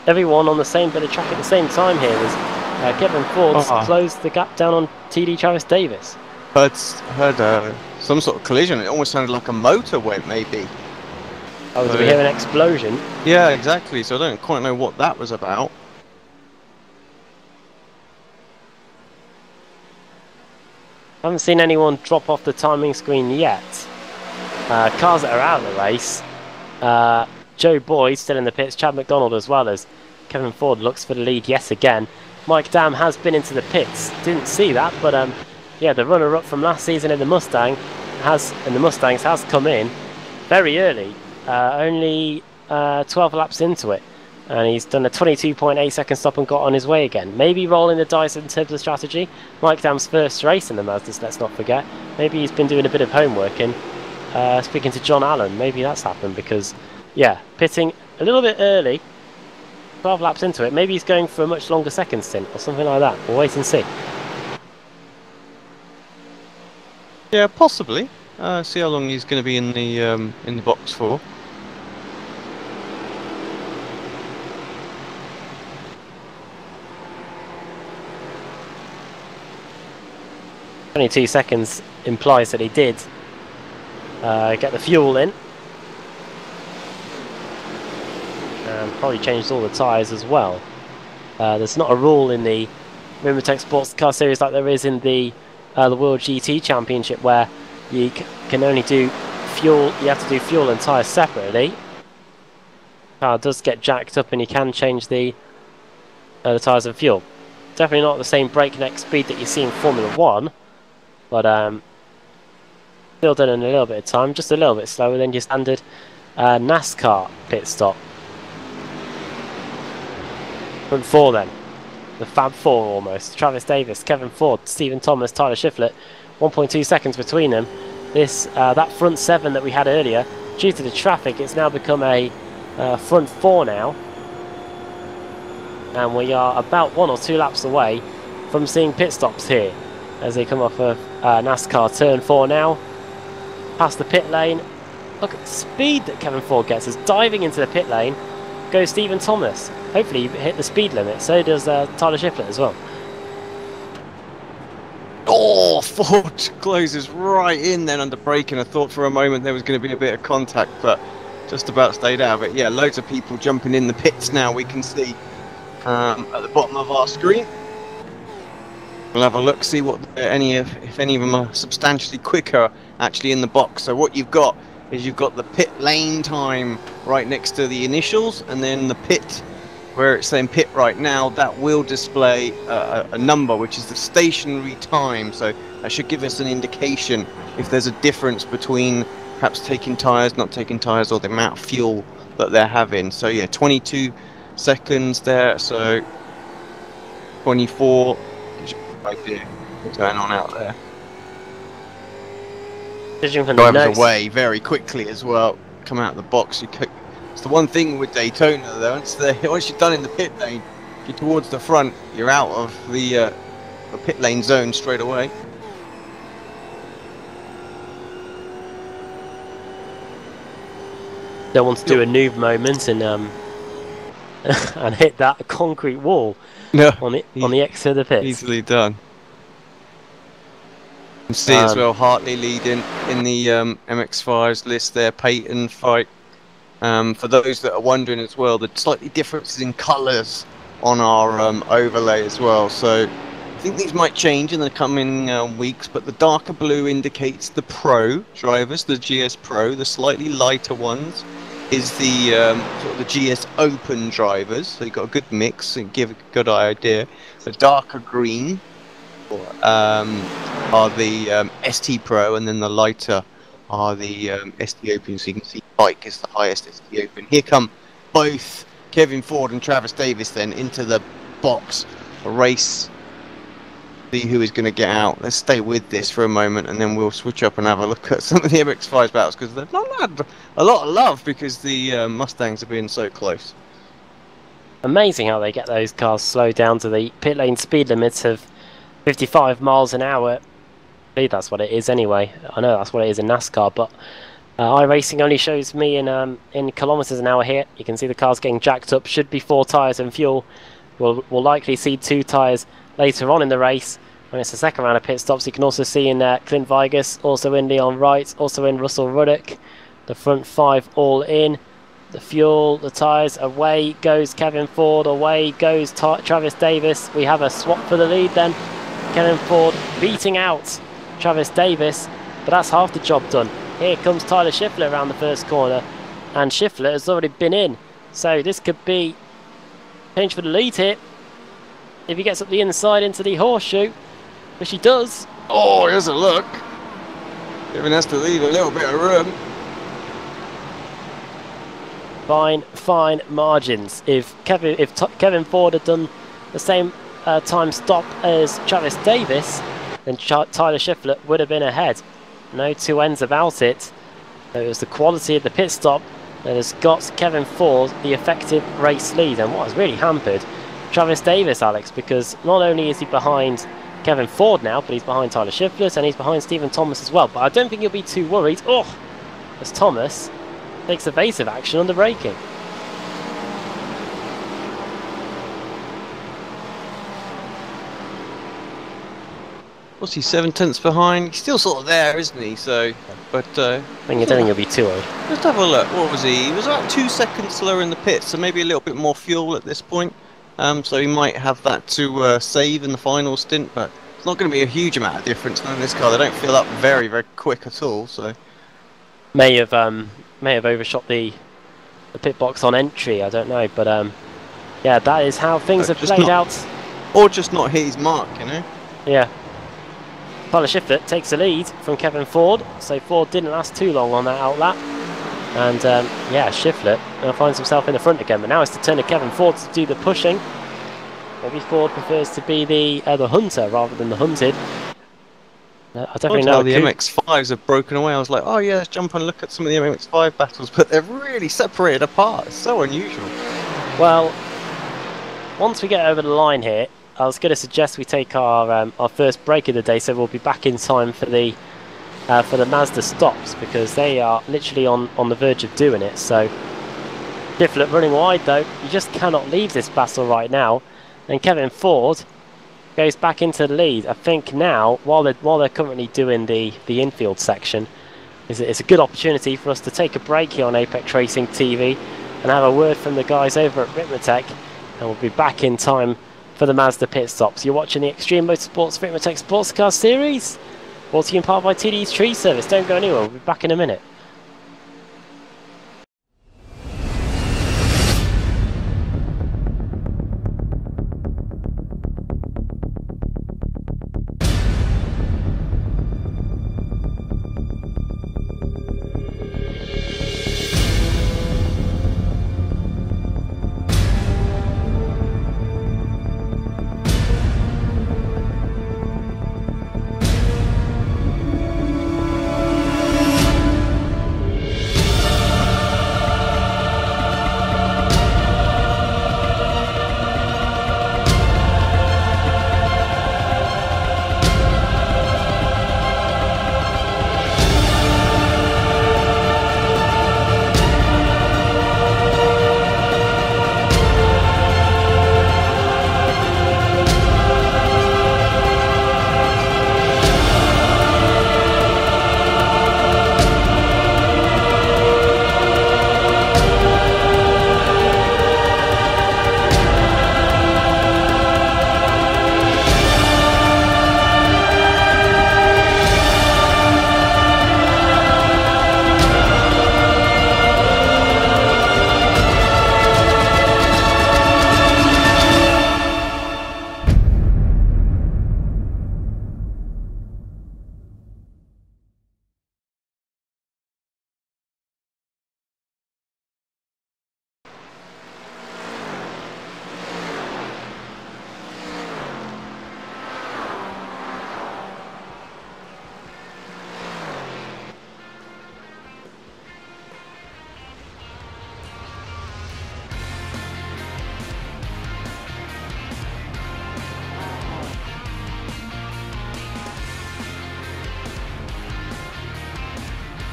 on the same bit of track at the same time here. As Kevin Ford's closed the gap down on TD Travis Davis. Heard some sort of collision. It almost sounded like a motor went, maybe. Oh, did we hear an explosion? Yeah, exactly. So I don't quite know what that was about. I haven't seen anyone drop off the timing screen yet. Cars that are out of the race. Joe Boyd still in the pits, Chad McDonald as well as Kevin Ford looks for the lead yet again. Mike Dam has been into the pits, didn't see that, but yeah, the runner-up from last season in the Mustangs has come in very early, only 12 laps into it, and he's done a 22.8 second stop and got on his way again. Maybe rolling the dice in terms of strategy. Mike Dam's first race in the Mazdas, let's not forget. Maybe he's been doing a bit of homework and speaking to John Allen, maybe that's happened because, yeah, pitting a little bit early, 12 laps into it. Maybe he's going for a much longer second stint or something like that. We'll wait and see. Yeah, possibly. See how long he's going to be in the box for. "22 seconds" implies that he did get the fuel in. And probably changed all the tyres as well. There's not a rule in the Ricmotech Sports Car Series like there is in the World GT Championship where you can only do fuel. You have to do fuel and tyres separately. Car does get jacked up, and you can change the tyres and fuel. Definitely not the same breakneck speed that you see in Formula 1, but still done in a little bit of time, just a little bit slower than your standard NASCAR pit stop. Front four then, the Fab Four almost. Travis Davis, Kevin Ford, Stephen Thomas, Tyler Shiflett, 1.2 seconds between them. That front seven that we had earlier, due to the traffic, it's now become a front four now, and we are about 1 or 2 laps away from seeing pit stops here as they come off of NASCAR turn 4 now, past the pit lane. Look at the speed that Kevin Ford gets as diving into the pit lane goes Stephen Thomas. Hopefully he hit the speed limit, so does Tyler Shiflett as well. Oh, Ford closes right in then under braking. I thought for a moment there was going to be a bit of contact, but just about stayed out of it. Yeah, loads of people jumping in the pits now, we can see at the bottom of our screen. We'll have a look, see what if any of them are substantially quicker actually in the box. So what you've got is you've got the pit lane time right next to the initials, and then the pit where it's saying pit right now, that will display a number which is the stationary time. So that should give us an indication if there's a difference between perhaps taking tyres, not taking tyres, or the amount of fuel that they're having. So yeah, 22 seconds there, so 24 right there. What's going on out there? Drivers away very quickly as well. Come out of the box. It's the one thing with Daytona though. Once you're done in the pit lane, you're towards the front. You're out of the pit lane zone straight away. Don't want to do a noob moment and and hit that concrete wall on the exit of the pits. Easily done. You can see as well Hartley leading in the MX5's list there, Peyton fight. For those that are wondering as well, the slightly differences in colours on our overlay as well. So I think these might change in the coming weeks, but the darker blue indicates the Pro drivers, the GS Pro. The slightly lighter ones is the sort of the GS Open drivers. So you've got a good mix and give a good idea. The darker green are the ST Pro, and then the lighter are the ST Open. So you can see bike is the highest ST Open. Here come both Kevin Ford and Travis Davis then into the box, a race. See who is going to get out. Let's stay with this for a moment, and then we'll switch up and have a look at some of the MX-5 battles, because they've not had a lot of love because the Mustangs have been so close. Amazing how they get those cars slowed down to the pit lane speed limits of 55 miles an hour. I believe that's what it is anyway. I know that's what it is in NASCAR, but iRacing only shows me in kilometers an hour here. You can see the cars getting jacked up. Should be 4 tyres and fuel. We'll likely see 2 tyres later on in the race when it's the second round of pit stops. You can also see in Clint Vigas, also in Leon Wright, also in Russell Ruddock. The front 5 all in. The fuel, the tyres, away goes Kevin Ford, away goes Travis Davis. We have a swap for the lead then. Kevin Ford beating out Travis Davis, but that's half the job done. Here comes Tyler Schiffler around the first corner, and Schiffler has already been in, so this could be change for the lead here if he gets up the inside into the horseshoe, which he does. Oh, here's a look. Kevin has to leave a little bit of room. Fine margins. If Kevin Ford had done the same time stop as Travis Davis, then Tyler Schiffler would have been ahead. No two ends about it. It was the quality of the pit stop that has got Kevin Ford the effective race lead, and what has really hampered Travis Davis, Alex, because not only is he behind Kevin Ford now, but he's behind Tyler Schiffler and he's behind Stephen Thomas as well. But I don't think you'll be too worried. Oh, as Thomas takes evasive action on the braking. What's he, 7 tenths behind? He's still sort of there, isn't he? So, but I don't think you'll be too worried. Let's have a look. What was he? He was about 2 seconds slower in the pits, so maybe a little bit more fuel at this point. So he might have that to save in the final stint, but it's not going to be a huge amount of difference in this car. They don't feel up very, very quick at all. So may have overshot the pit box on entry. I don't know, but yeah, that is how things have played out. Or just not hit his mark, you know. Yeah. Tyler Schiffler takes the lead from Kevin Ford, so Ford didn't last too long on that outlap. And yeah, Schiffler finds himself in the front again, but now it's the turn of Kevin Ford to do the pushing. Maybe Ford prefers to be the hunter rather than the hunted. I don't really know. The MX-5s have broken away. I was like, oh yeah, let's jump and look at some of the MX-5 battles, but they're really separated apart. It's so unusual. Well, once we get over the line here, I was going to suggest we take our first break of the day, so we'll be back in time for the Mazda stops, because they are literally on the verge of doing it. So Schiffler running wide though, you just cannot leave this battle right now. And Kevin Ford goes back into the lead. I think now, while they're currently doing the infield section, it's a good opportunity for us to take a break here on Apex Racing TV and have a word from the guys over at Ricmotech, and we'll be back in time for the Mazda pit stops. You're watching the Extreme Motorsports Ricmotech Sports Car Series, brought to you in part by TD's Tree Service. Don't go anywhere, we'll be back in a minute.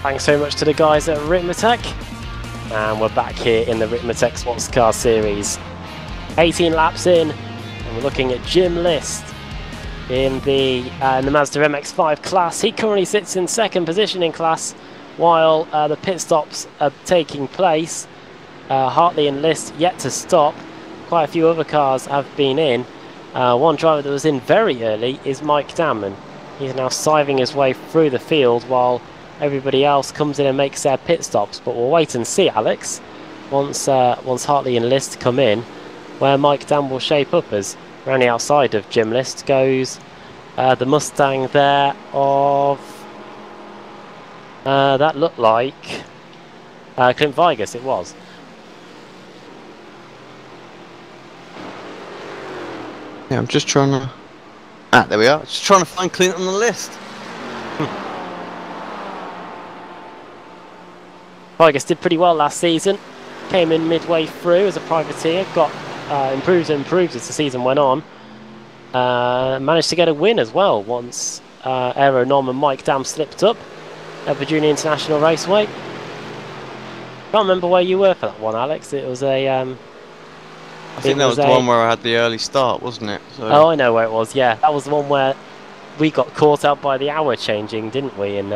Thanks so much to the guys at Ricmotech. And we're back here in the Ricmotech Sports Car Series. 18 laps in, and we're looking at Jim List in the Mazda MX-5 class. He currently sits in second position in class, while the pit stops are taking place. Hartley and List yet to stop. Quite a few other cars have been in. One driver that was in very early is Mike Damon. He's now scything his way through the field while everybody else comes in and makes their pit stops. But we'll wait and see, Alex, once Hartley and List come in, where Mike Dam will shape up as. Around the outside of Jim List goes the Mustang there of that looked like Clint Vigus. It was. Yeah, I'm just trying to. There we are. Just trying to find Clint on the list. Vigus did pretty well last season. Came in midway through as a privateer. Got improved and improved as the season went on. Managed to get a win as well once Aero Nom and Mike Dam slipped up at the Junior International Raceway. Can't remember where you were for that one, Alex. It was a. I think that was the one where I had the early start, wasn't it? So. Oh, I know where it was. Yeah, that was the one where we got caught out by the hour changing, didn't we? And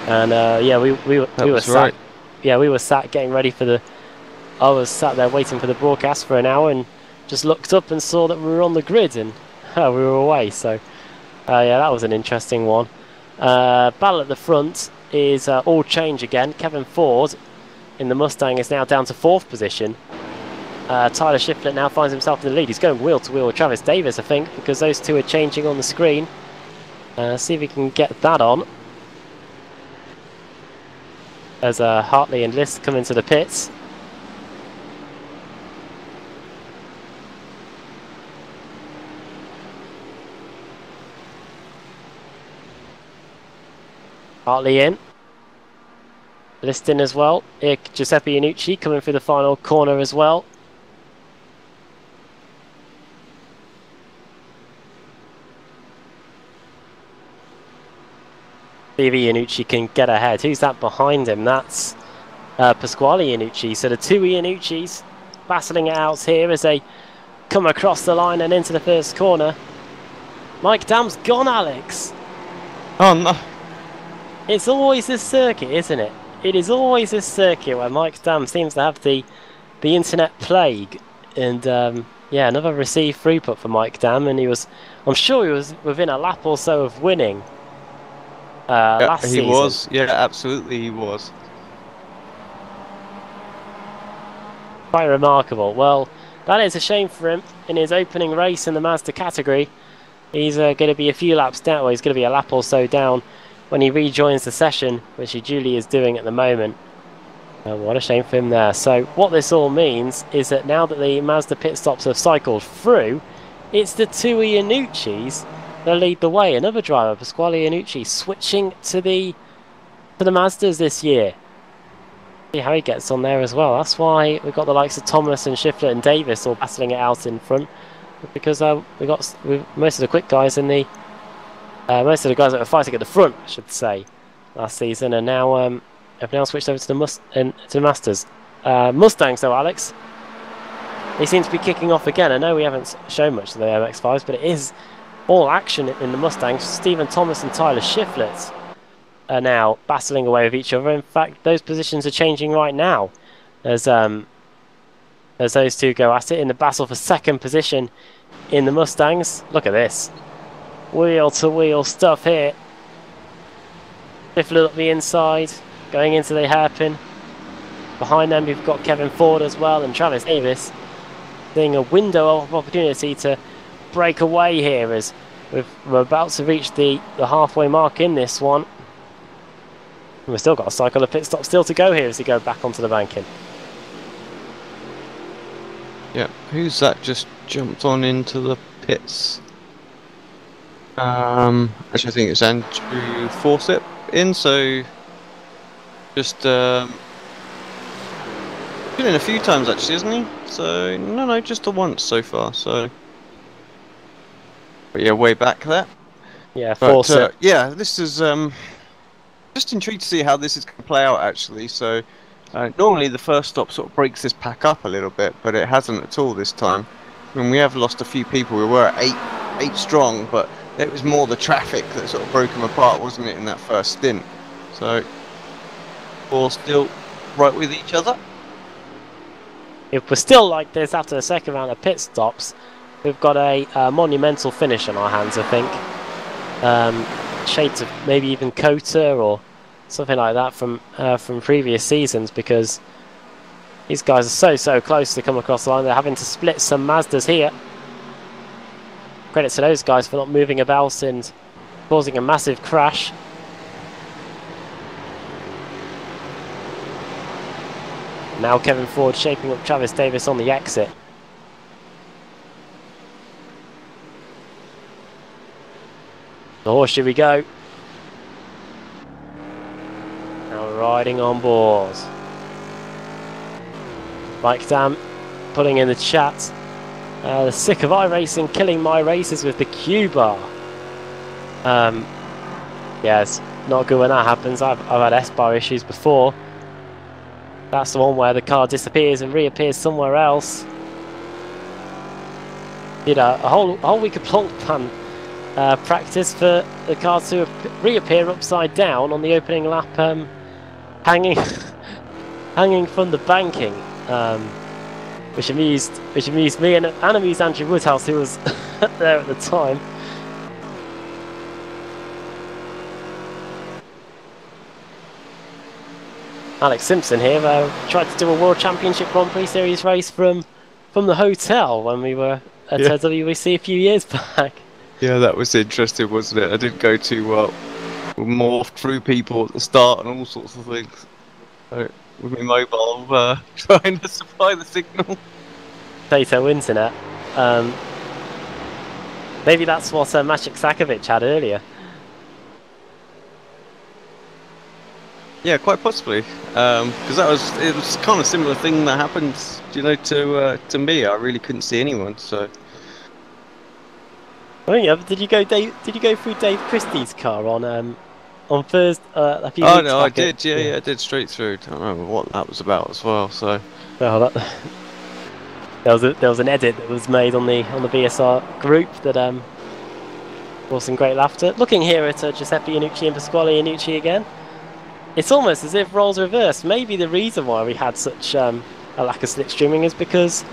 yeah, we were sat. Right. Yeah, we were sat getting ready for the. I was sat there waiting for the broadcast for an hour and just looked up and saw that we were on the grid and we were away. So yeah, that was an interesting one. Battle at the front is all change again. Kevin Ford in the Mustang is now down to 4th position. Tyler Shiflett now finds himself in the lead. He's going wheel to wheel with Travis Davis, I think, because those two are changing on the screen. See if we can get that on. As Hartley and List come into the pits. Hartley in. List in as well. Giuseppe Iannucci coming through the final corner as well. See if Iannucci can get ahead. Who's that behind him? That's Pasquale Iannucci. So the two Iannuccis battling it out here as they come across the line and into the first corner. Mike Dam's gone, Alex. Oh no. It's always this circuit, isn't it? It is always this circuit where Mike Dam seems to have the internet plague. And yeah, another received throughput for Mike Dam, and I'm sure he was within a lap or so of winning last season. He was, yeah, absolutely he was. Quite remarkable. Well, that is a shame for him in his opening race in the Mazda category. He's going to be a few laps down, well, he's going to be a lap or so down when he rejoins the session, which he duly is doing at the moment. What a shame for him there. So what this all means is that now that the Mazda pit stops have cycled through, it's the two Iannuccis that lead the way. Another driver, Pasquale Iannucci, switching to the Mazdas this year. See how he gets on there as well. That's why we've got the likes of Thomas and Shiflett and Davis all battling it out in front, because we got most of the quick guys in the most of the guys that were fighting at the front, I should say, last season, and now have now switched over to the Masters. Mustangs, though, Alex, they seem to be kicking off again. I know we haven't shown much of the MX-5s, but it is all action in the Mustangs. Stephen Thomas and Tyler Shiflett are now battling away with each other. In fact, those positions are changing right now as those two go at it in the battle for second position in the Mustangs. Look at this. Wheel-to-wheel stuff here. Shiflett up the inside, going into the hairpin. Behind them we've got Kevin Ford as well and Travis Davis, seeing a window of opportunity to break away here as we're about to reach the halfway mark in this one. And we've still got a cycle of pit stop still to go here as we go back onto the banking. Yeah, who's that just jumped on into the pits? Actually, I think it's Andrew Fawcett in, so just been in a few times actually, isn't he? So no, just the once so far. So, but yeah, way back there. Yeah, Fawcett. Yeah, this is just intrigued to see how this is going to play out, actually. So, normally the first stop sort of breaks this pack up a little bit, but it hasn't at all this time. I mean, we have lost a few people. We were at eight strong, but it was more the traffic that sort of broke them apart, wasn't it, in that first stint? So, all still right with each other. If we're still like this after the second round of pit stops, we've got a monumental finish on our hands, I think. Shades of maybe even Cota or something like that from previous seasons, because these guys are so close to come across the line. They're having to split some Mazdas here. Credit to those guys for not moving about and causing a massive crash. Now Kevin Ford shaping up Travis Davis on the exit. The horseshoe we go. Now riding on board. Mike Dam putting in the chat. The sick of iRacing killing my races with the Q-bar. Yeah, it's not good when that happens. I've had S-bar issues before. That's the one where the car disappears and reappears somewhere else. Did a whole week of plonk plan practice for the car to reappear upside down on the opening lap, hanging from the banking, which amused me and amused Andrew Woodhouse, who was there at the time. Alex Simpson here tried to do a World Championship Grand Prix Series race from the hotel when we were at WEC a few years back. Yeah, that was interesting, wasn't it? I did go to morph through people at the start and all sorts of things. With my mobile, trying to supply the signal. Potato internet. Maybe that's what Maciek Sakovic had earlier. Yeah, quite possibly. Because it was kind of similar thing that happened, you know, to me. I really couldn't see anyone. So. Oh yeah, did you go through Dave Christie's car on Thursday? A few weeks no, back I did. Yeah, I did straight through. I don't know what that was about as well. So. Well, there was an edit that was made on the BSR group that brought some great laughter. Looking here at Giuseppe Iannucci and Pasquale Iannucci again. It's almost as if roles reversed. Maybe the reason why we had such a lack of slipstreaming is because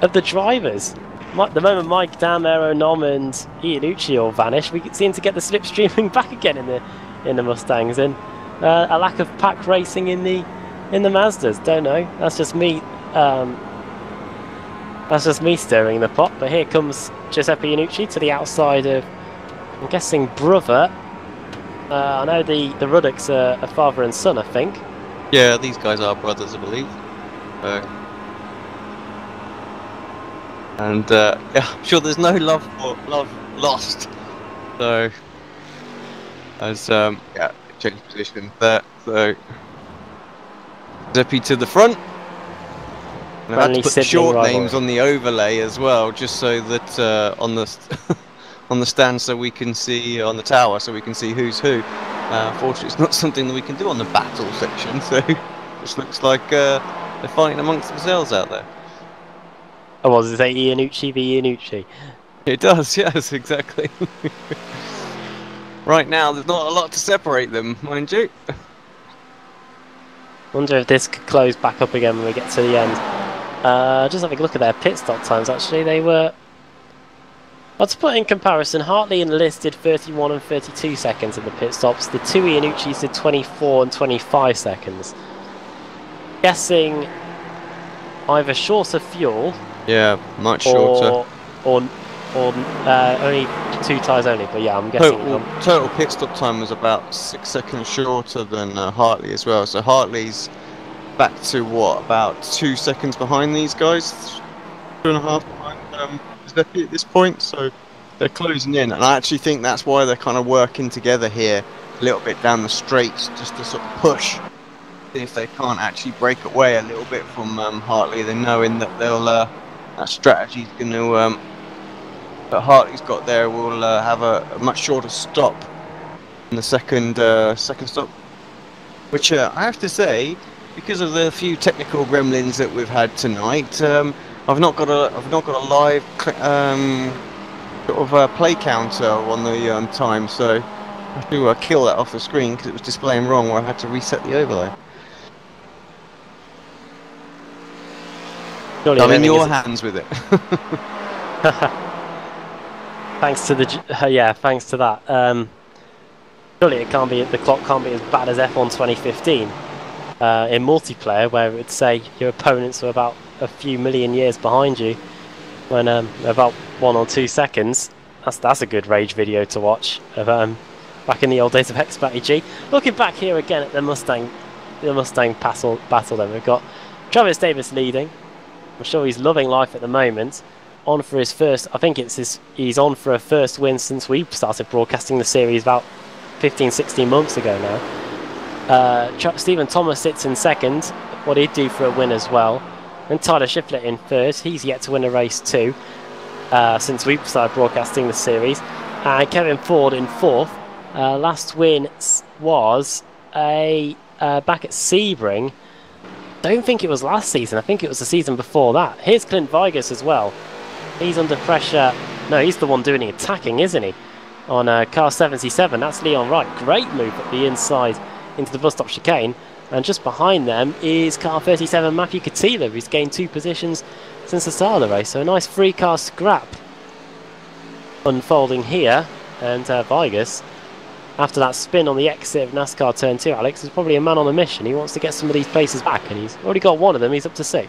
of the drivers. The moment Mike Dam, Aero Nom and Iannucci all vanish, we seem to get the slipstreaming back again in the Mustangs, and a lack of pack racing in the Mazdas. Don't know. That's just me. That's just me stirring the pot. But here comes Giuseppe Iannucci to the outside of, I'm guessing, brother. I know the Ruddocks are a father and son, I think. Yeah, these guys are brothers, I believe. And yeah, I'm sure there's no love lost. So, as yeah, change position there. So, Zippy to the front. And I had to put the short names on the overlay as well, just so that on the on the stand, so we can see on the tower, so we can see who's who. Unfortunately, it's not something that we can do on the battle section, so it just looks like they're fighting amongst themselves out there. Oh, well, does it say Iannucci v Iannucci? It does, yes, exactly. Right now, there's not a lot to separate them, mind you. Wonder if this could close back up again when we get to the end. Just having a look at their pit stop times, actually, they were... Well, to put in comparison, Hartley enlisted 31 and 32 seconds in the pit stops. The two Iannucci's did 24 and 25 seconds. Guessing either shorter fuel... Yeah, much shorter. Or only 2 tyres only, but yeah, I'm guessing... Total pit stop time was about 6 seconds shorter than Hartley as well. So Hartley's back to, what, about 2 seconds behind these guys? 2.5 behind Giuseppe at this point, so they're closing in. And I actually think that's why they're kind of working together here a little bit down the straights, just to sort of push. See if they can't actually break away a little bit from Hartley. They're knowing that they'll... that strategy's going to... that Hartley's got there will have a much shorter stop in the second stop. which I have to say, because of the few technical gremlins that we've had tonight, I've not got a live sort of play counter on the time, so I have to kill that off the screen because it was displaying wrong, where I had to reset the overlay. Surely I'm in your hands with it. Thanks to the thanks to that. Surely it can't be, the clock can't be as bad as F1 2015 in multiplayer, where it would say your opponents were about a few million years behind you when about 1 or 2 seconds. That's a good rage video to watch of back in the old days of X-G. Looking back here again at the Mustang battle. Then we've got Travis Davis leading. I'm sure he's loving life at the moment. On for his first, I think he's on for a first win since we started broadcasting the series about 15-16 months ago now. Stephen Thomas sits in second, what he'd do for a win as well. And Tyler Shiflett in third. He's yet to win a race too since we started broadcasting the series. And Kevin Ford in fourth. Last win was back at Sebring. Don't think it was last season. I think it was the season before that. Here's Clint Vigus as well. He's under pressure. No, he's the one doing the attacking, isn't he? On car 77. That's Leon Wright. Great move at the inside into the bus stop chicane. And just behind them is car 37, Matthew Katila, who's gained 2 positions since the start of the race. So a nice 3-car scrap unfolding here. And Vigus, after that spin on the exit of NASCAR Turn 2, Alex, is probably a man on a mission. He wants to get some of these places back, and he's already got one of them. He's up to 6th.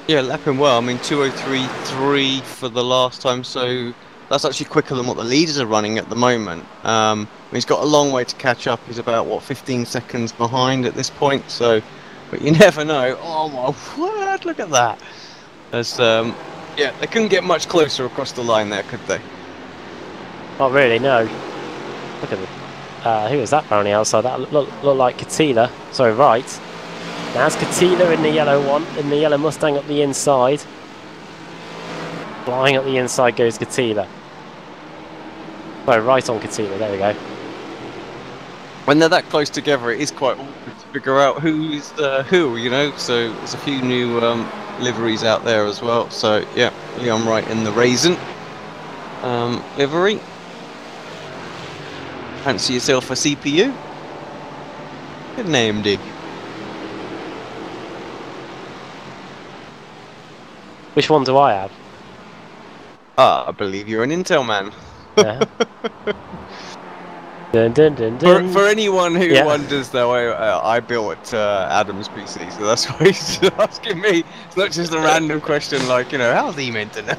Yeah, lapping well. I mean, 2:03.3 for the last time, so that's actually quicker than what the leaders are running at the moment. He's got a long way to catch up. He's about, what, 15 seconds behind at this point, so, but you never know. Oh my word, look at that. As, yeah, they couldn't get much closer across the line there, could they? Not really, no. Look at it. Who was that on the outside? That looked like Katila. Sorry, right. There's Katila in the yellow one, in the yellow Mustang up the inside. Flying up the inside goes Katila. Sorry, right on Katila, there we go. When they're that close together, it is quite awkward to figure out who's who, you know. So there's a few new liveries out there as well. So yeah, Leon Wright in the raisin livery. Fancy yourself a CPU? Good name, dig. Which one do I have? I believe you're an Intel man. Yeah. Dun, dun, dun, dun. For anyone who wonders, though, I built Adam's PC, so that's why he's asking me. It's not just a random question like, you know, how's he meant to know?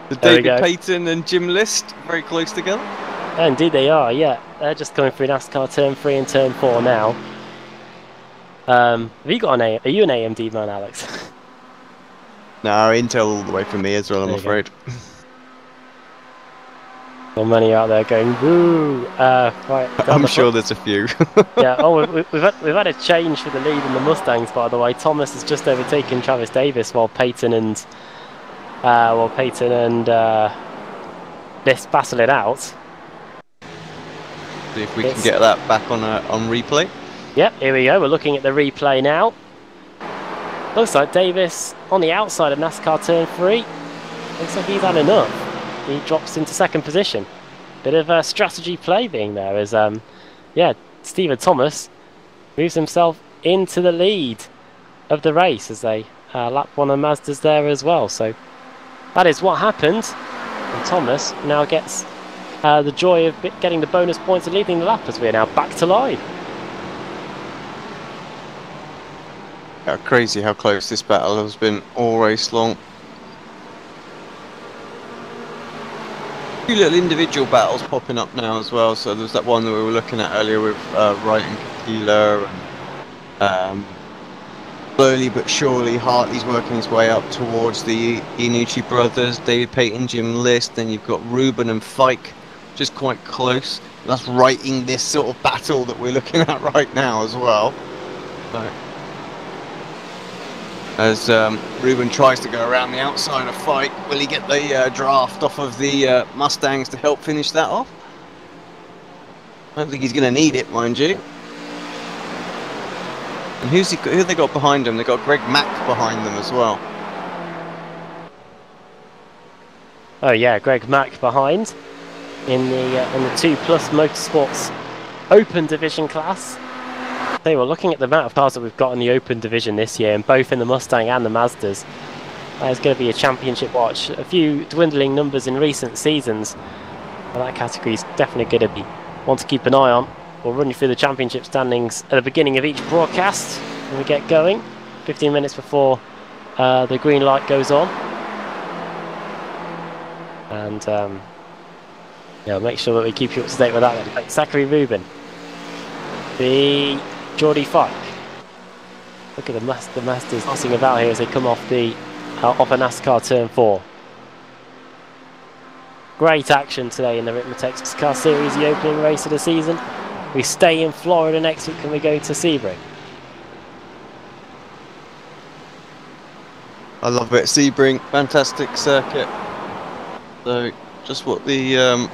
So David Payton and Jim List very close together? Yeah, indeed they are, yeah. They're just going through NASCAR Turn 3 and Turn 4 now. Have you got are you an AMD man, Alex? No, Intel all the way from me as well, I'm afraid. So many out there going woo. Right, I'm sure there's a few. Yeah. Oh, we've had a change for the lead in the Mustangs, by the way. Thomas has just overtaken Travis Davis, while Payton and List battle it out. See if we can get that back on replay. Yep, here we go. We're looking at the replay now. Looks like Davis on the outside of NASCAR Turn 3. Looks like he's had enough. He drops into 2nd position. Bit of a strategy play being there as, yeah, Stephen Thomas moves himself into the lead of the race as they lap one of Mazda's there as well. So that is what happened. And Thomas now gets the joy of getting the bonus points and leading the lap as we are now back to live. Yeah, crazy how close this battle has been all race long. A few little individual battles popping up now as well. So there's that one that we were looking at earlier with Wright and Katila, and slowly but surely Hartley's working his way up towards the Iannucci brothers, David Payton, Jim List. Then you've got Ruben and Fike, just quite close. That's writing this sort of battle that we're looking at right now as well. So, as Ruben tries to go around the outside of Fike, will he get the draft off of the Mustangs to help finish that off? I don't think he's going to need it, mind you. And who have they got behind him? They've got Greg Mack behind them as well. Oh yeah, Greg Mack behind in the 2+ Motorsports Open Division class. They were looking at the amount of cars that we've got in the Open Division this year, and both in the Mustang and the Mazdas. It's going to be a championship watch. A few dwindling numbers in recent seasons, but that category is definitely going to be one to keep an eye on. We'll run you through the championship standings at the beginning of each broadcast when we get going, 15 minutes before the green light goes on. And yeah, make sure that we keep you up to date with that then. Like Zachary Rubin, the Geordie Fike. Look at the Masters tossing about here as they come off off a NASCAR turn 4. Great action today in the Ricmotech SCS Series, the opening race of the season. We stay in Florida next week and we go to Sebring. I love it. Sebring, fantastic circuit. So, just what the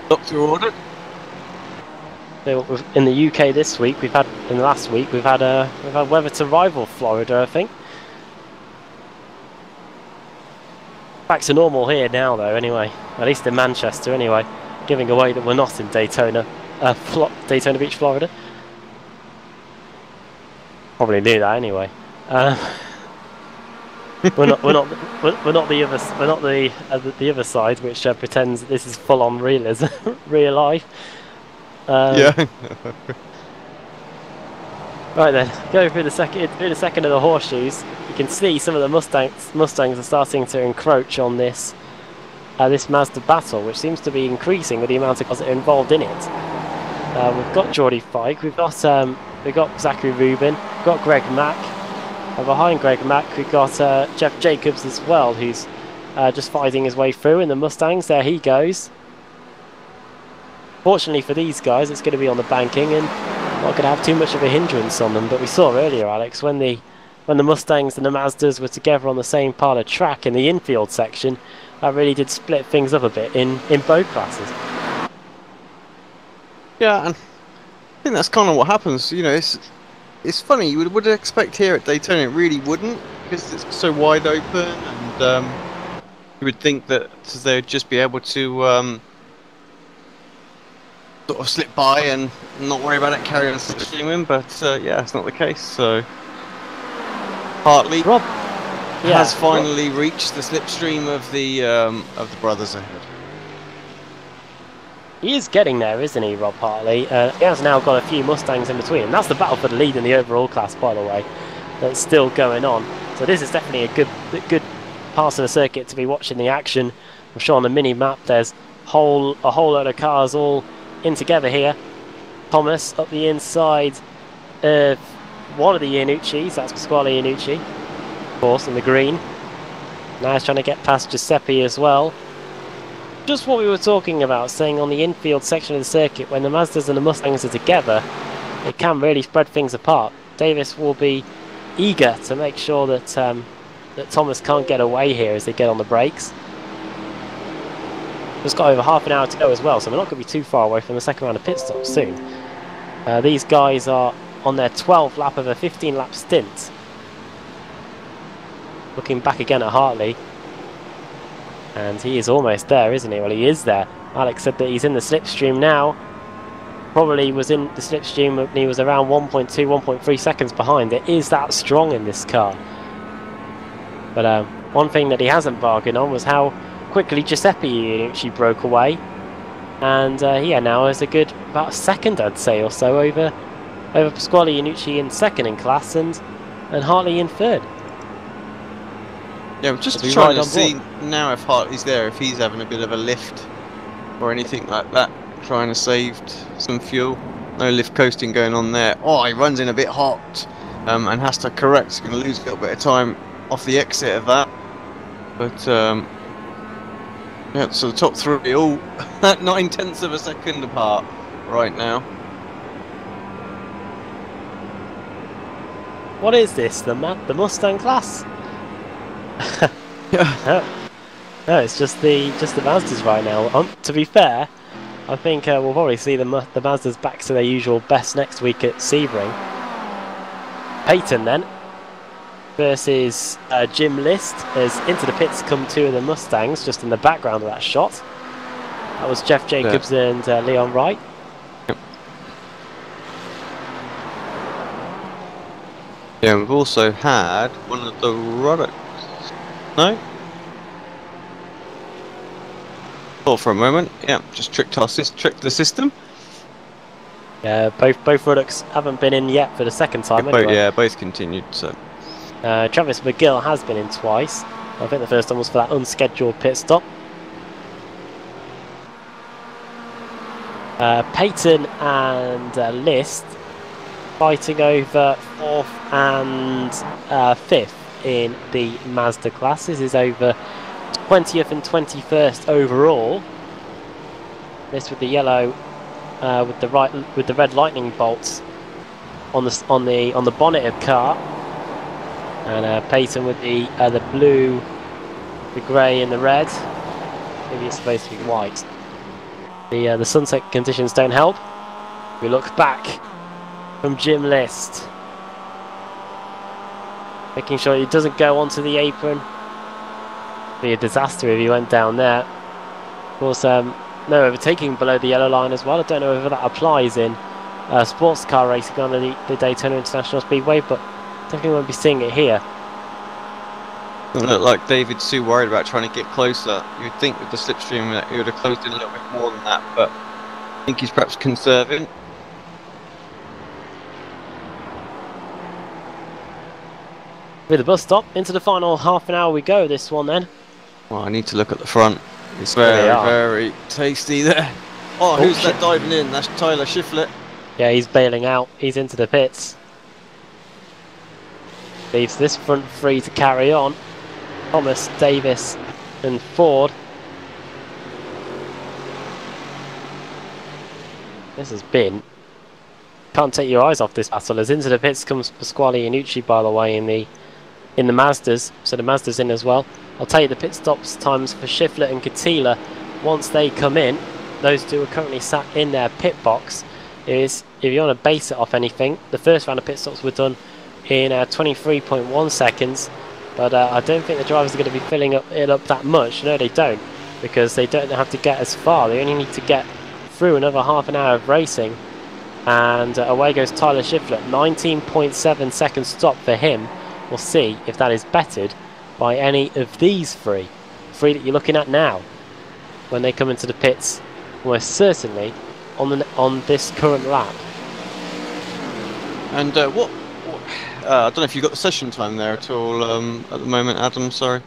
doctor ordered. In the UK this week, we've had weather to rival Florida, I think. Back to normal here now, though. Anyway, at least in Manchester. Anyway, giving away that we're not in Daytona, Daytona Beach, Florida. Probably knew that anyway. We're not the other side, which pretends that this is full-on realism, real life. Yeah. Right then, go through the second of the horseshoes. You can see some of the Mustangs are starting to encroach on this Mazda battle, which seems to be increasing with the amount of cars that are involved in it. We've got Geordie Fike, we've got Zachary Rubin, we've got Greg Mack, and behind Greg Mack we've got Jeff Jacobs as well, who's just fighting his way through in the Mustangs. There he goes. Fortunately for these guys, it's going to be on the banking and not going to have too much of a hindrance on them. But we saw earlier, Alex, when the Mustangs and the Mazdas were together on the same part of track in the infield section, that really did split things up a bit in both classes. Yeah, and I think that's kind of what happens. You know, it's funny. You would expect here at Daytona, it really wouldn't, because it's so wide open, and you would think that they'd just be able to sort of slip by and not worry about it, carry on slipstreaming, but yeah, it's not the case. So Hartley has finally reached the slipstream of the brothers ahead. He is getting there, isn't he, Rob Hartley? He has now got a few Mustangs in between. That's the battle for the lead in the overall class, by the way. That's still going on. So this is definitely a good part of the circuit to be watching the action. I'm sure on the mini map there's a whole load of cars all in together here. Thomas up the inside of one of the Iannucci's, that's Pasquale Iannucci, of course, in the green. Now he's trying to get past Giuseppe as well. Just what we were talking about, saying on the infield section of the circuit, when the Mazdas and the Mustangs are together, it can really spread things apart. Davis will be eager to make sure that that Thomas can't get away here as they get on the brakes. Just got over half an hour to go as well, so we're not going to be too far away from the second round of pit stops soon. These guys are on their 12th lap of a 15-lap stint. Looking back again at Hartley. And he is almost there, isn't he? Well, he is there. Alex said that he's in the slipstream now. Probably was in the slipstream when he was around 1.2, 1.3 seconds behind. It is that strong in this car. But one thing that he hasn't bargained on was how quickly Giuseppe Iannucci broke away, and yeah, now is a good about a second, I'd say, or so over Pasquale Iannucci in second in class, and Hartley in third. Yeah, I'm just trying to see now if Hartley's there, if he's having a bit of a lift or anything like that, trying to save some fuel. No lift coasting going on there. Oh, he runs in a bit hot and has to correct. He's going to lose a little bit of time off the exit of that, but yeah, so the top three all 9/10 of a second apart right now. What is this? The Mustang class? Yeah. No, it's just the Mazdas right now. To be fair, I think we'll probably see the Mazdas back to their usual best next week at Sebring. Peyton then versus Jim List, as into the pits come two of the Mustangs just in the background of that shot. That was Jeff Jacobs and Leon Wright. Yep. Yeah, we've also had one of the Roddocks. No? Thought for a moment. Yeah, just tricked the system. Yeah, both Ruddocks haven't been in yet for the second time. Anyway. Yeah, both continued. So Travis McGill has been in twice. I think the first one was for that unscheduled pit stop. Peyton and List fighting over 4th and 5th in the Mazda class. This is over 20th and 21st overall. This with the yellow, with the red lightning bolts on the bonnet of car, and Peyton with the blue, the grey, and the red. Maybe it's supposed to be white. The sunset conditions don't help. We look back from Jim List, making sure he doesn't go onto the apron. Be a disaster if he went down there. Of course, no overtaking below the yellow line as well. I don't know whether that applies in sports car racing on the Daytona International Speedway, but definitely won't be seeing it here. Doesn't look like David's too worried about trying to get closer. You'd think with the slipstream that he would have closed in a little bit more than that, but I think he's perhaps conserving. With the bus stop, into the final half an hour we go, this one then. Well, I need to look at the front. It's very tasty there. Oh, who's that diving in? That's Tyler Shiflett. Yeah, he's bailing out. He's into the pits. Leaves this front free to carry on. Thomas, Davis and Ford. This has been... Can't take your eyes off this battle, as into the pits comes Pasquale Iannucci, by the way, in the Mazdas. So the Mazda's in as well. I'll tell you the pit stops times for Shiflett and Katila once they come in. Those two are currently sat in their pit box. If you want to base it off anything, the first round of pit stops were done in 23.1 seconds, but I don't think the drivers are going to be filling it up that much. No, they don't, because they don't have to get as far. They only need to get through another half an hour of racing, and away goes Tyler Shiflett. 19.7 second stop for him. We'll see if that is bettered by any of these three that you're looking at now when they come into the pits, almost certainly on this current lap. And I don't know if you've got the session time there at all at the moment, Adam, sorry.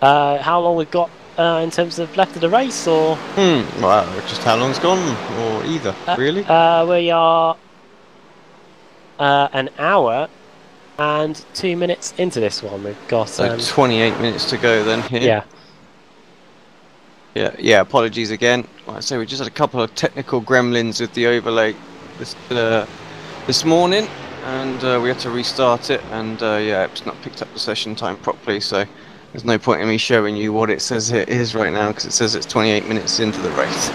How long we've got in terms of left of the race, or? Well, just how long's gone, or either, really? We are an hour and 2 minutes into this one. We've got... So 28 minutes to go then here. Yeah. Yeah, apologies again. Like I say, we just had a couple of technical gremlins with the overlay this morning, and we had to restart it, and yeah, it's not picked up the session time properly, so there's no point in me showing you what it says it is right now, because it says it's 28 minutes into the race.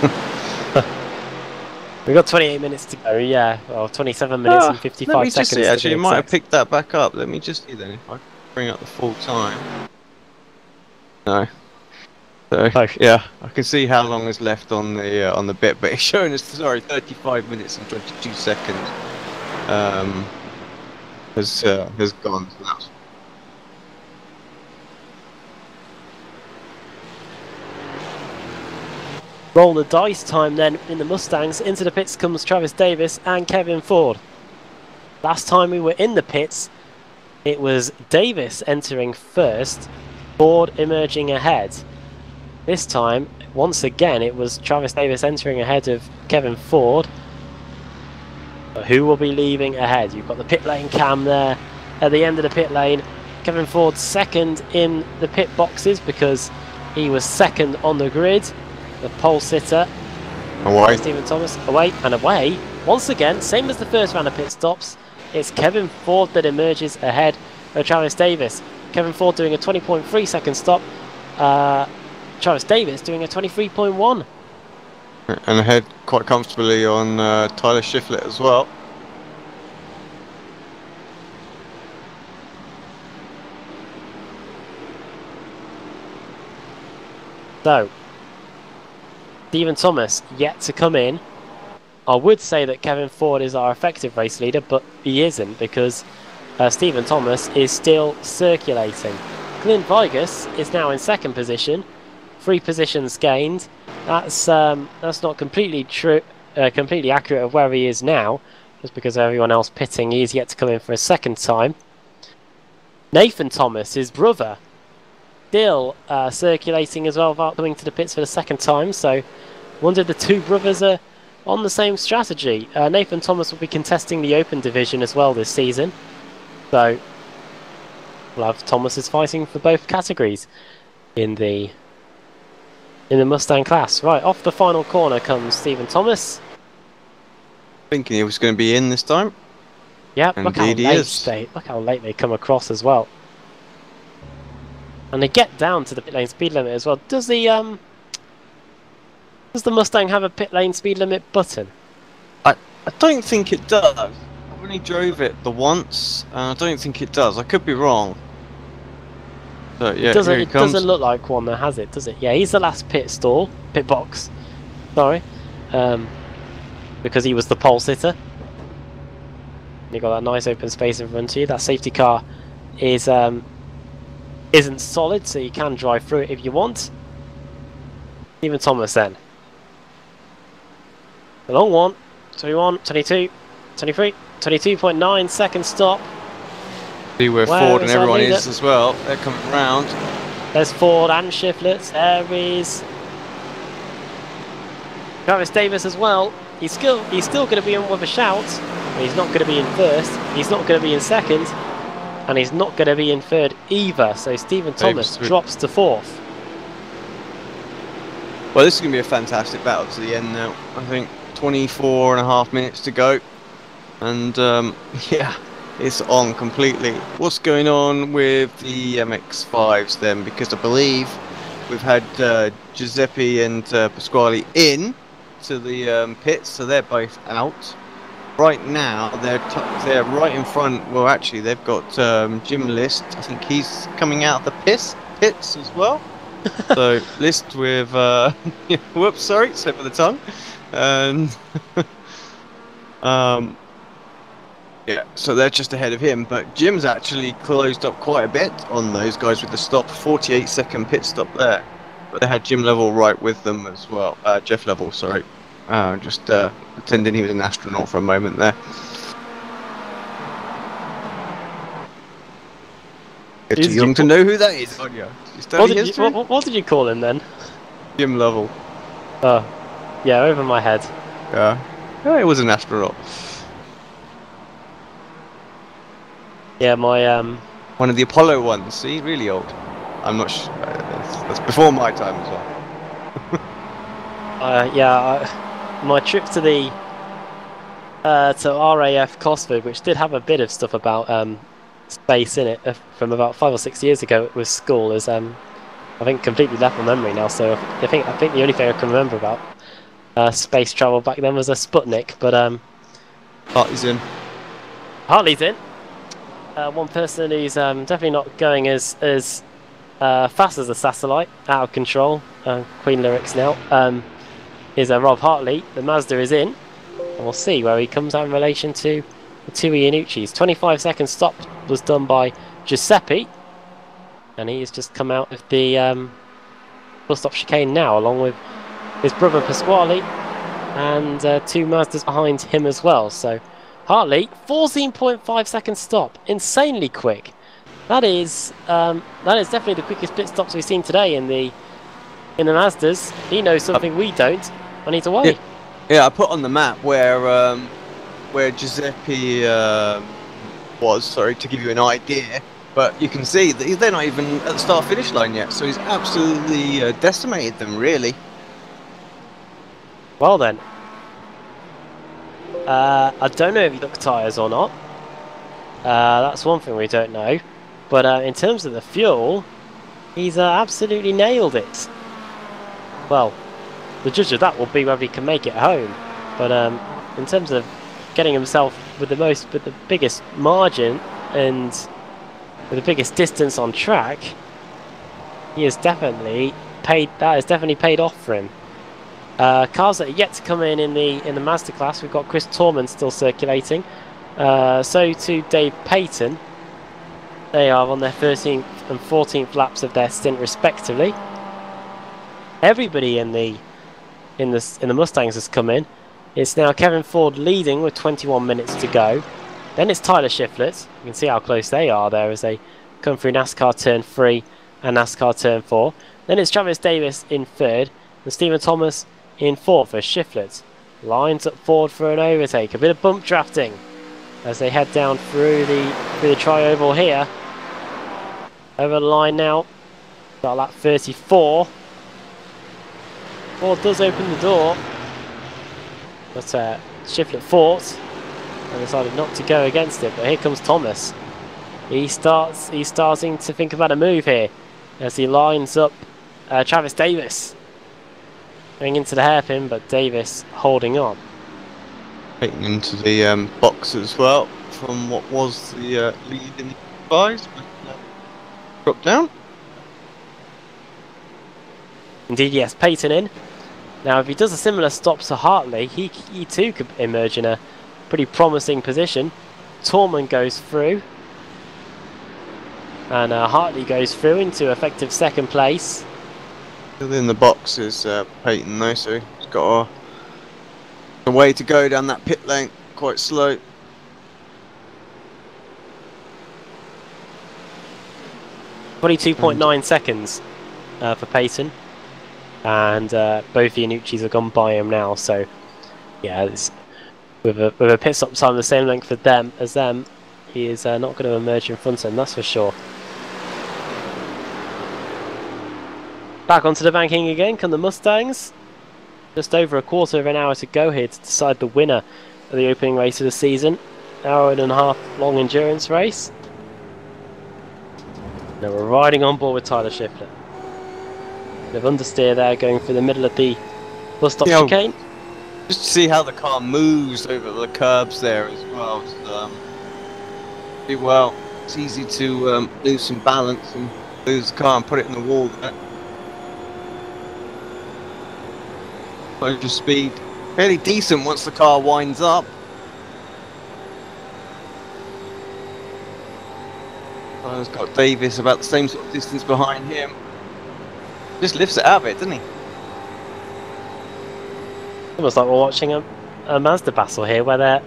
We've got 28 minutes to go, yeah. Well, 27 minutes and 55 seconds. Let me just see, actually, it might have exact. picked that back up. Let me just see then, if I can bring up the full time. No. So, yeah, I can see how long is left on the bit, but it's showing us, sorry, 35 minutes and 22 seconds has gone. So that's... Roll the dice time then in the Mustangs. Into the pits comes Travis Davis and Kevin Ford. Last time we were in the pits, it was Davis entering first, Ford emerging ahead. This time, once again, it was Travis Davis entering ahead of Kevin Ford. But who will be leaving ahead? You've got the pit lane cam there at the end of the pit lane. Kevin Ford second in the pit boxes because he was second on the grid. The pole sitter, away. Stephen Thomas, away and away. Once again, same as the first round of pit stops, it's Kevin Ford that emerges ahead of Travis Davis. Kevin Ford doing a 20.3 second stop. Travis Davis doing a 23.1. And ahead quite comfortably on Tyler Shiflett as well. So, Stephen Thomas yet to come in. I would say that Kevin Ford is our effective race leader, but he isn't, because Stephen Thomas is still circulating. Clint Vigus is now in second position, 3 positions gained. That's not completely true, completely accurate of where he is now, just because everyone else pitting. He's yet to come in for a second time. Nathan Thomas, his brother, still circulating as well without coming to the pits for the second time. So, wonder if the 2 brothers are on the same strategy. Nathan Thomas will be contesting the Open Division as well this season. So, we'll have Thomases fighting for both categories in the Mustang class. Right, off the final corner comes Stephen Thomas. Thinking he was going to be in this time. Yeah, look how late they come across as well. And they get down to the pit lane speed limit as well. Does the Mustang have a pit lane speed limit button? I don't think it does. I've only drove it the once, and I don't think it does. I could be wrong. But yeah, it doesn't look like one that has it, does it? Yeah, he's the last pit box. Sorry, because he was the pole sitter. You got that nice open space in front of you. That safety car isn't solid, so you can drive through it if you want. Stephen Thomas then. The long one, 21, 22, 23, 22.9 second stop. See where Ford and everyone is as well. They're coming round. There's Ford and Shiflett. There is Travis Davis as well. He's still going to be in with a shout. But he's not going to be in first. He's not going to be in second. And he's not going to be in third either. So Stephen Thomas drops to 4th. Well, this is going to be a fantastic battle to the end now. I think 24.5 minutes to go. And yeah, it's on completely. What's going on with the MX-5s then? Because I believe we've had Giuseppe and Pasquale in to the pits, so they're both out. Right now, they're right in front. Well, actually, they've got Jim List. I think he's coming out of the pits as well. So List with whoops, sorry, slip of the tongue. And yeah, so they're just ahead of him. But Jim's actually closed up quite a bit on those guys with the stop. 48-second pit stop there. But they had Jim Level right with them as well. Jeff Level, sorry. Just pretending he was an astronaut for a moment there. You're too young to know who that is. What did you call him then? Jim Lovell. Oh, yeah, over my head. Yeah, he was an astronaut. Yeah, my one of the Apollo ones. See, really old. I'm not sure. That's before my time as well. Yeah, my trip to the to RAF Cosford, which did have a bit of stuff about space in it from about 5 or 6 years ago with school, is I think completely left my memory now. So I think the only thing I can remember about space travel back then was a Sputnik. But Hartley's in. Hartley's in. One person who's definitely not going as fast as a satellite, out of control. Queen Lyrics now. Is Rob Hartley. The Mazda is in, and we'll see where he comes out in relation to the 2 Iannucci's. 25-second stop was done by Giuseppe, and he has just come out of the full stop chicane now, along with his brother Pasquale and 2 Mazdas behind him as well. So Hartley, 14.5 second stop, insanely quick. That is definitely the quickest pit stops we've seen today in the Mazdas. He knows something we don't, and he's away. Yeah, I put on the map where Giuseppe was, sorry, to give you an idea. But you can see that they're not even at the start-finish line yet, so he's absolutely decimated them, really. Well then, I don't know if he took tyres or not. That's one thing we don't know. But in terms of the fuel, he's absolutely nailed it. Well, the judge of that will be whether he can make it home. But in terms of getting himself with the biggest margin and with the biggest distance on track, he has definitely paid. That has definitely paid off for him. Cars that are yet to come in the masterclass. We've got Chris Torman still circulating. So too Dave Payton. They are on their 13th and 14th laps of their stint respectively. Everybody in the Mustangs has come in. It's now Kevin Ford leading with 21 minutes to go. Then it's Tyler Shiflett. You can see how close they are there as they come through NASCAR Turn 3 and NASCAR Turn 4. Then it's Travis Davis in third and Stephen Thomas in fourth for Shiflett. Lines up Ford for an overtake. A bit of bump drafting as they head down through the tri-oval here. Over the line now. Got lap 34. Ford does open the door. But Shiflett fought and decided not to go against it. But here comes Thomas. He's starting to think about a move here as he lines up Travis Davis. Going into the hairpin, but Davis holding on. Taking into the box as well from what was the lead in the buys. Drop down. Indeed, yes, Payton in. Now, if he does a similar stop to Hartley, he too could emerge in a pretty promising position. Torman goes through. And Hartley goes through into effective second place. Still in the box is Payton though, so he's got a way to go down that pit lane, quite slow. .9 seconds for Payton. And both the Iannucci's have gone by him now, so yeah, with a pit stop time the same length for them as them, he is not going to emerge in front of him, that's for sure. Back onto the banking again come the Mustangs. Just over a quarter of an hour to go here to decide the winner of the opening race of the season. Hour and a half long endurance race. Now we're riding on board with Tyler Shiflett. Bit of understeer there going through the middle of the bus stop chicane. Just to see how the car moves over the curbs there as well. It's easy to lose some balance and lose the car and put it in the wall there. Closure speed fairly decent once the car winds up. He's got Davis about the same sort of distance behind him. Just lifts it out of it, doesn't he? Almost like we're watching a Mazda battle here, where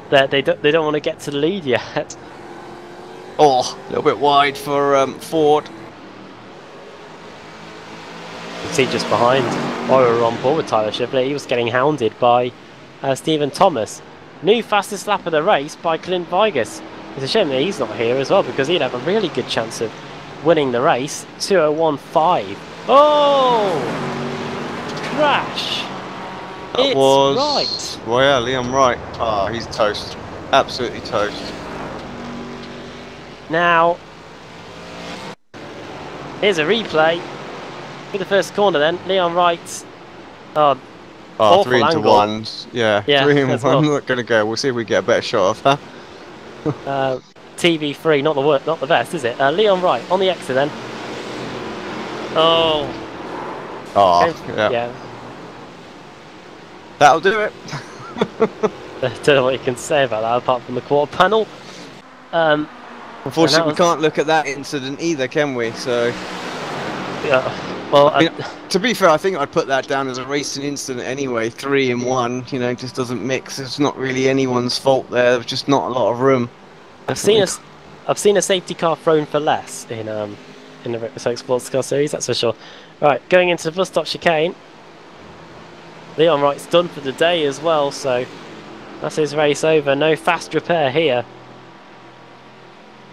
they don't want to get to the lead yet. Oh, a little bit wide for Ford. You can see just behind, while we were on board with Tyler Shiflett, he was getting hounded by Stephen Thomas. New fastest lap of the race by Clint Vigas. It's a shame that he's not here as well, because he'd have a really good chance of winning the race. 2:01.5. Oh! Crash! That was right. Well, yeah, Leon Wright. Oh, he's toast. Absolutely toast. Now, here's a replay. With the first corner then, Leon Wright. Oh, 3 into 1. Yeah, 3 and 1. Well. I'm not going to go. We'll see if we get a better shot of that. TV3, not the best, is it? Leon Wright on the exit then. Oh. Yeah. That'll do it. I don't know what you can say about that apart from the quarter panel. Unfortunately, we can't look at that incident either, can we? So. Yeah. Well, I mean, to be fair, I think I'd put that down as a racing incident anyway. 3 in 1, you know, just doesn't mix. It's not really anyone's fault there. There's just not a lot of room. I've seen a safety car thrown for less in the Ricmotech Sports Car Series, that's for sure. Right, going into the bus stop chicane. Leon Wright's done for the day as well, so that's his race over. No fast repair here.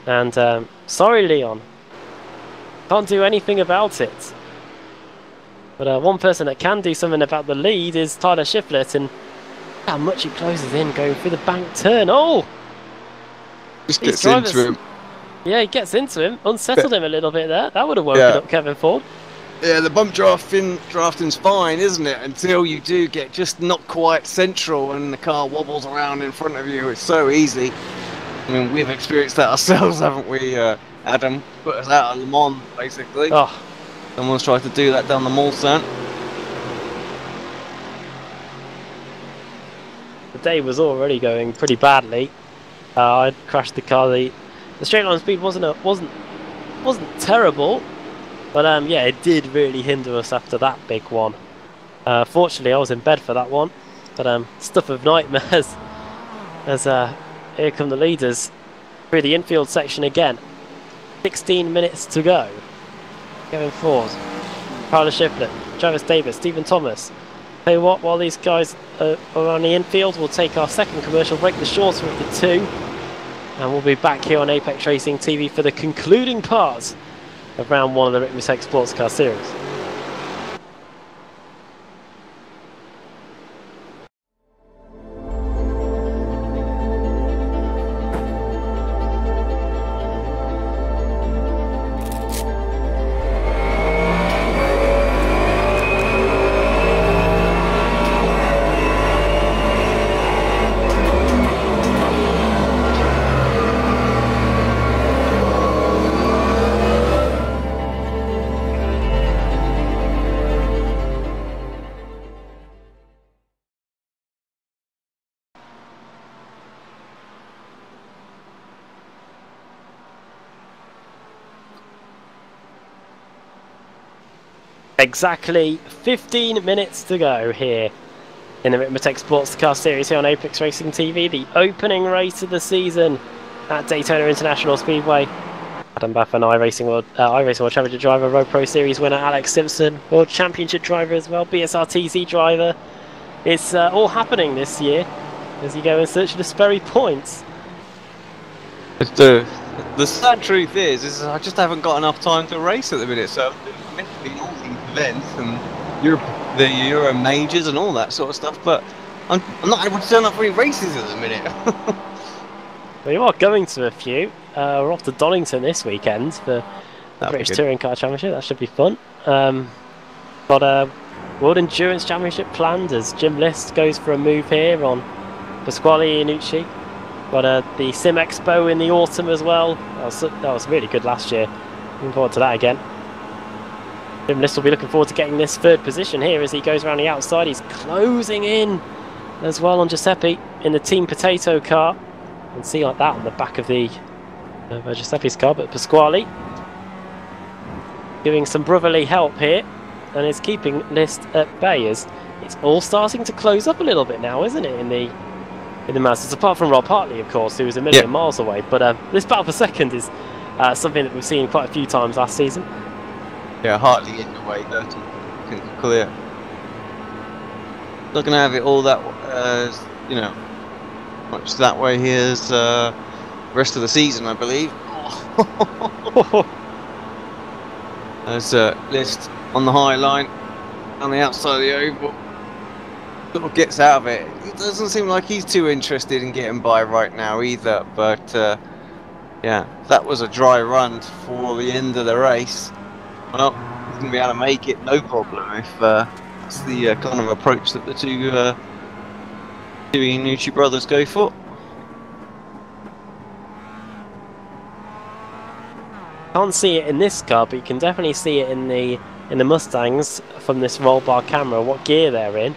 And sorry, Leon, can't do anything about it. But one person that can do something about the lead is Tyler Shiflett, and how much he closes in going through the bank turn. Oh! Just gets into him. Yeah, he gets into him, unsettled him a little bit there. That would have woken up Kevin Ford. Yeah, the bump drafting's fine, isn't it? Until you do get just not quite central and the car wobbles around in front of you. It's so easy. I mean, we've experienced that ourselves, haven't we, Adam? Put us out of Le Mans, basically. Oh, Someone's tried to do that down the Mulsanne. the day was already going pretty badly. I'd crashed the car. The straight line speed wasn't terrible, but yeah, it did really hinder us after that big one. Fortunately, I was in bed for that one, but stuff of nightmares. As here come the leaders through the infield section again. 16 minutes to go. Going forward. Carla Shiplet, Travis Davis, Stephen Thomas. Tell you what, while these guys are on the infield, we'll take our second commercial break, the shorter of the two. And we'll be back here on Apex Racing TV for the concluding part of round one of the Ricmotech Sports Car Series. Exactly 15 minutes to go here in the Ricmotech Sports Car Series here on Apex Racing TV, the opening race of the season at Daytona International Speedway. Adam Baff and iRacing World Championship driver, Road Pro Series winner Alex Simpson, World Championship driver as well, BSRTC driver. It's all happening this year as you go in search of the Sperry points. The sad truth is I just haven't got enough time to race at the minute, so I'm meant to be in all these events and the Euro majors and all that sort of stuff, but I'm not able to turn up for any races at the minute. Well, you are going to a few. We're off to Donington this weekend for the British Touring Car Championship. That should be fun. Got a World Endurance Championship planned as Jim List goes for a move here on Pasquale Iannucci. Got the Sim Expo in the autumn as well. That was really good last year. Looking forward to that again. Jim List will be looking forward to getting this third position here as he goes around the outside. He's closing in as well on Giuseppe in the Team Potato car. You can see like that on the back of the Giuseppe's car, but Pasquale giving some brotherly help here and is keeping List at bay as it's all starting to close up a little bit now, isn't it, in the Masters, apart from Rob Hartley, of course, who was a million miles away. But this battle for second is something that we've seen quite a few times last season. Yeah, Hartley in the way, dirty, clear. Not going to have it all that, much that way here as rest of the season, I believe. There's List on the high line, on the outside of the oval. Sort of gets out of it. It doesn't seem like he's too interested in getting by right now either, but yeah, that was a dry run for the end of the race. Well, he's going to be able to make it, no problem, if that's the kind of approach that the two Iannucci brothers go for. Can't see it in this car, but you can definitely see it in the Mustangs from this roll bar camera, what gear they're in.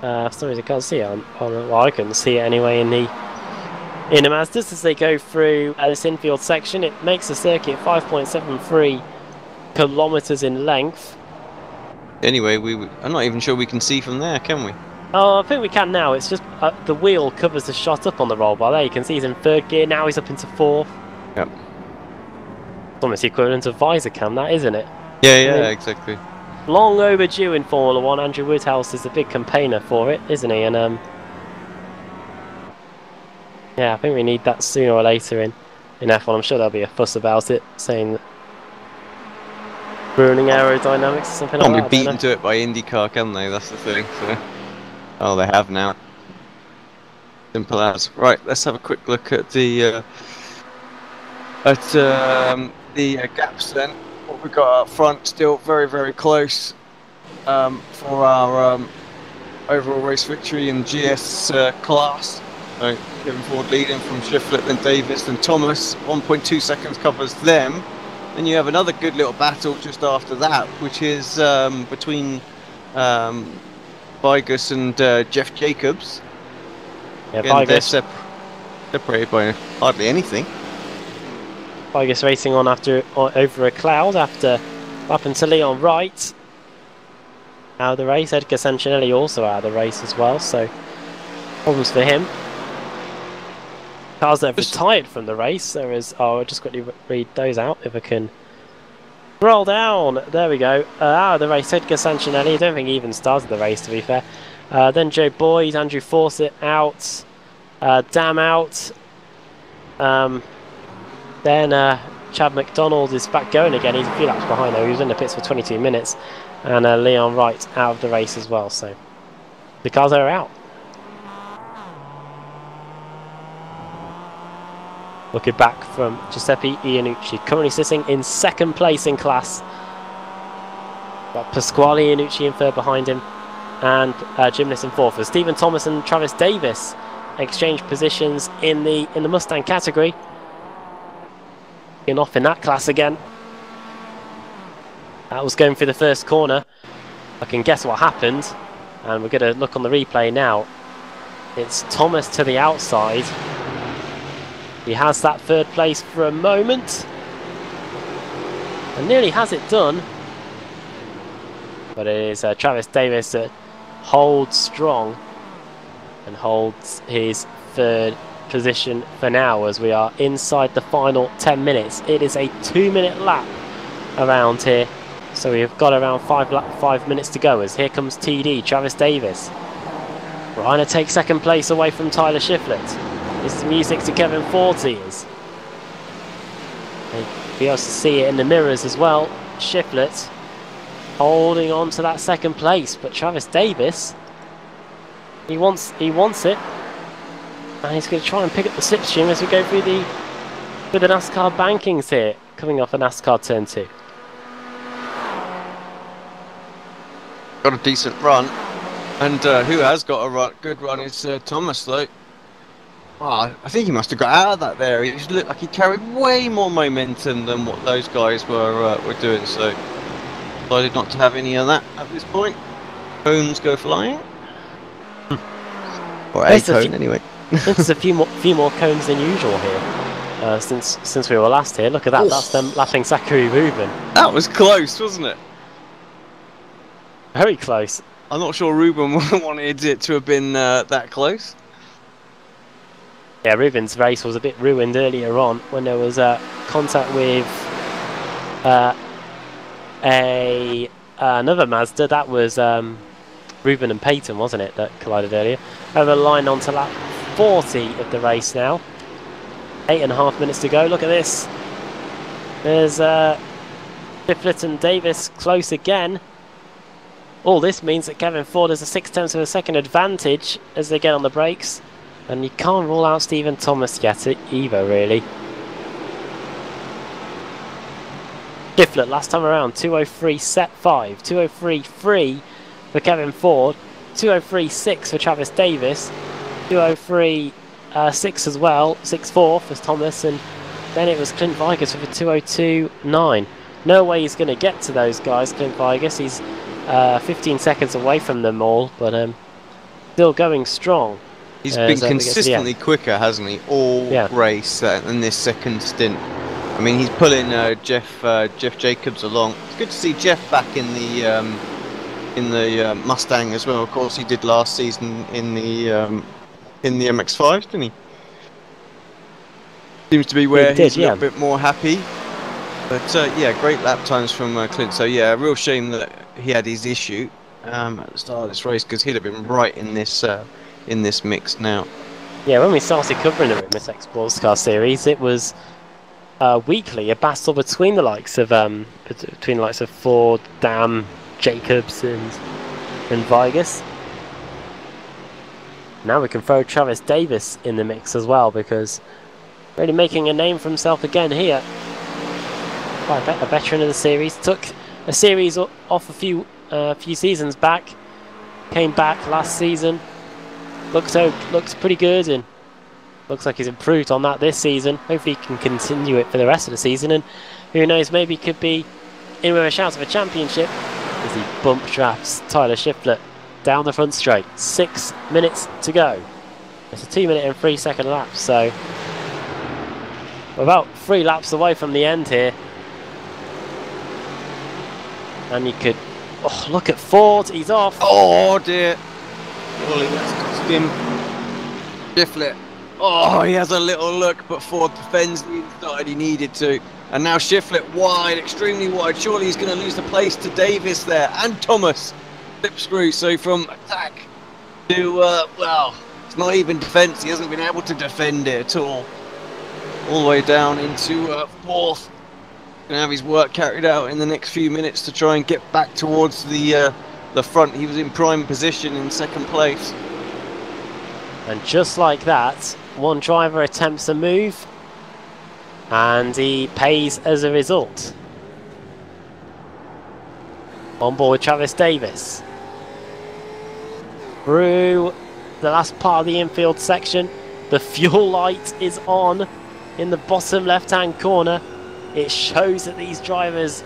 For some reason I can't see it well, I couldn't see it anyway in the Mazdas as they go through this infield section. It makes the circuit 5.73 kilometers in length. Anyway, I'm not even sure we can see from there, can we? Oh, I think we can now. It's just the wheel covers the shot up on the roll bar there. You can see he's in third gear, now he's up into fourth. Yep. It's almost the equivalent of visor cam, that, isn't it? Yeah, exactly. Long overdue in Formula 1. Andrew Woodhouse is a big campaigner for it, isn't he? And yeah, I think we need that sooner or later in F1. I'm sure there'll be a fuss about it, saying that ruining aerodynamics or something like that. Can't be beaten to it by IndyCar, can they? That's the thing. So. Oh, they have now. Simple as. Right, let's have a quick look at the gaps then. what we've got up front still very, very close for our overall race victory in GS class. Kevin Ford leading from Shiflett, then Davis, then Thomas. 1.2 seconds covers them. Then you have another good little battle just after that, which is between Vigus and Jeff Jacobs. Yeah, Again, they're Vigus separated by hardly anything. Vigus racing on over a cloud after up into Leon Wright. Out of the race. Edgar Sancinelli also out of the race as well, so problems for him. Cars that have retired from the race. There is. Oh, I'll just quickly read those out if I can. Roll down. There we go. Out of the race, Edgar Sancinelli. I don't think he even started the race, to be fair. Then Joe Boyd, Andrew Fawcett out. Dam out. Then Chad McDonald is back going again. He's a few laps behind though. He was in the pits for 22 minutes. And Leon Wright out of the race as well. So the cars are out. Looking back from Giuseppe Iannucci, currently sitting in second place in class. Got Pasquale Iannucci in third behind him, and Jim Niss in fourth. As Stephen Thomas and Travis Davis exchange positions in the Mustang category. Getting off in that class again. That was going through the first corner. I can guess what happened, and we're going to look on the replay now. It's Thomas to the outside. He has that third place for a moment and nearly has it done, but it is Travis Davis that holds strong and holds his third position for now as we are inside the final 10 minutes. It is a 2-minute lap around here, so we've got around 5 minutes to go as here comes TD, Travis Davis. Trying to take second place away from Tyler Shiflett. This is music to Kevin Ford's ears. You'll be able to see it in the mirrors as well. Shiflett holding on to that second place, but Travis Davis, he wants it, and he's going to try and pick up the slipstream as we go through the NASCAR bankings here, coming off a NASCAR turn 2. Got a decent run, and who has got a good run is Thomas though. Oh, I think he must have got out of that there. He just looked like he carried way more momentum than what those guys were doing. So decided not to have any of that at this point. Cones go flying, or a cone anyway. There's a few more cones than usual here since we were last here. Look at that. That's them lapping Zachary Rubin. That was close, wasn't it? Very close. I'm not sure Rubin wanted it to have been that close. Yeah, Rubin's race was a bit ruined earlier on when there was contact with another Mazda. That was Rubin and Peyton, wasn't it, that collided earlier? Over the line onto lap 40 of the race now. 8.5 minutes to go. Look at this. There's Shiflett and Davis close again. All this means that Kevin Ford has a 0.6 of a second advantage as they get on the brakes. And you can't rule out Stephen Thomas yet either, really. Shiflett last time around, 2:03 set 5, 2:03.3 for Kevin Ford, 2:03.6 for Travis Davis, 2:03.6 as well, 6.4 for Thomas, and then it was Clint Vigus with a 2:02.9. No way he's going to get to those guys, Clint Vigus. He's 15 seconds away from them all, but still going strong. He's been consistently quicker, hasn't he? All race in this second stint. I mean, he's pulling Jeff Jacobs along. It's good to see Jeff back in the Mustang as well. Of course, he did last season in the MX-5, didn't he? Seems to be where he's a little bit more happy. But yeah, great lap times from Clint. So yeah, a real shame that he had his issue at the start of this race, because he'd have been right in this mix now. Yeah, when we started covering the Ricmotech Sports Car Series, it was weekly a battle between the likes of Ford, Dam, Jacobs, and Vigus. Now we can throw Travis Davis in the mix as well, because really making a name for himself again here. quite a veteran of the series. Took a series off a few seasons back. Came back last season. Looks pretty good, and looks like he's improved on that this season. Hopefully he can continue it for the rest of the season, and who knows, maybe could be in with a chance of a championship as he bump traps Tyler Shiflett down the front straight. 6 minutes to go. It's a 2 minute and 3 second lap, so we're about 3 laps away from the end here. And you could, oh, look at Ford, he's off. Oh dear. Surely that's cost him. Shiflett. Oh, he has a little look, but Ford defends the inside he needed to. And now Shiflett wide, extremely wide. Surely he's going to lose the place to Davis there. And Thomas. Slipscrew. So from attack to, well, it's not even defence. He hasn't been able to defend it at all. All the way down into fourth. Going to have his work carried out in the next few minutes to try and get back towards the front. He was in prime position in second place. And just like that, one driver attempts a move and he pays as a result. On board Travis Davis. Through the last part of the infield section, the fuel light is on in the bottom left-hand corner. It shows that these drivers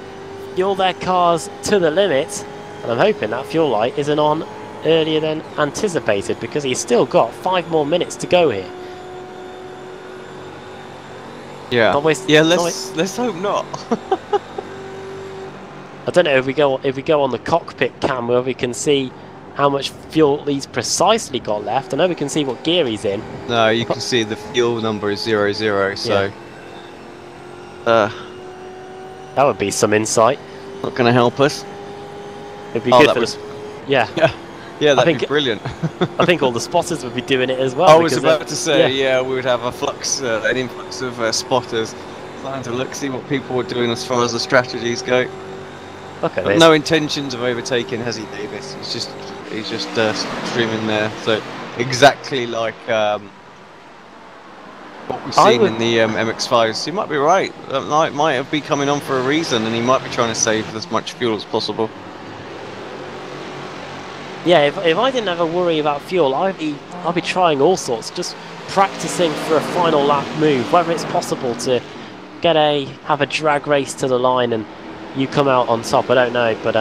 fuel their cars to the limit, and I'm hoping that fuel light isn't on earlier than anticipated, because he's still got 5 more minutes to go here. Yeah, let's hope not. I don't know if we go on the cockpit cam where we can see how much fuel he's precisely got left. I know we can see what gear he's in. No, you can see the fuel number is 00, so yeah. That would be some insight. Not going to help us. It'd be good for us. Yeah. Yeah, that'd be brilliant. I think all the spotters would be doing it as well. I was about to say, yeah, we would have an influx of spotters trying to see what people were doing as far as the strategies go. Look at this. No intentions of overtaking, has he, Davis? He's just streaming there. So exactly like what we've seen in the MX-5s. He might be right. That light might have been coming on for a reason, and he might be trying to save as much fuel as possible. Yeah, if I didn't have a worry about fuel, I'd be trying all sorts, just practicing for a final lap move, whether it's possible to have a drag race to the line and you come out on top. I don't know, but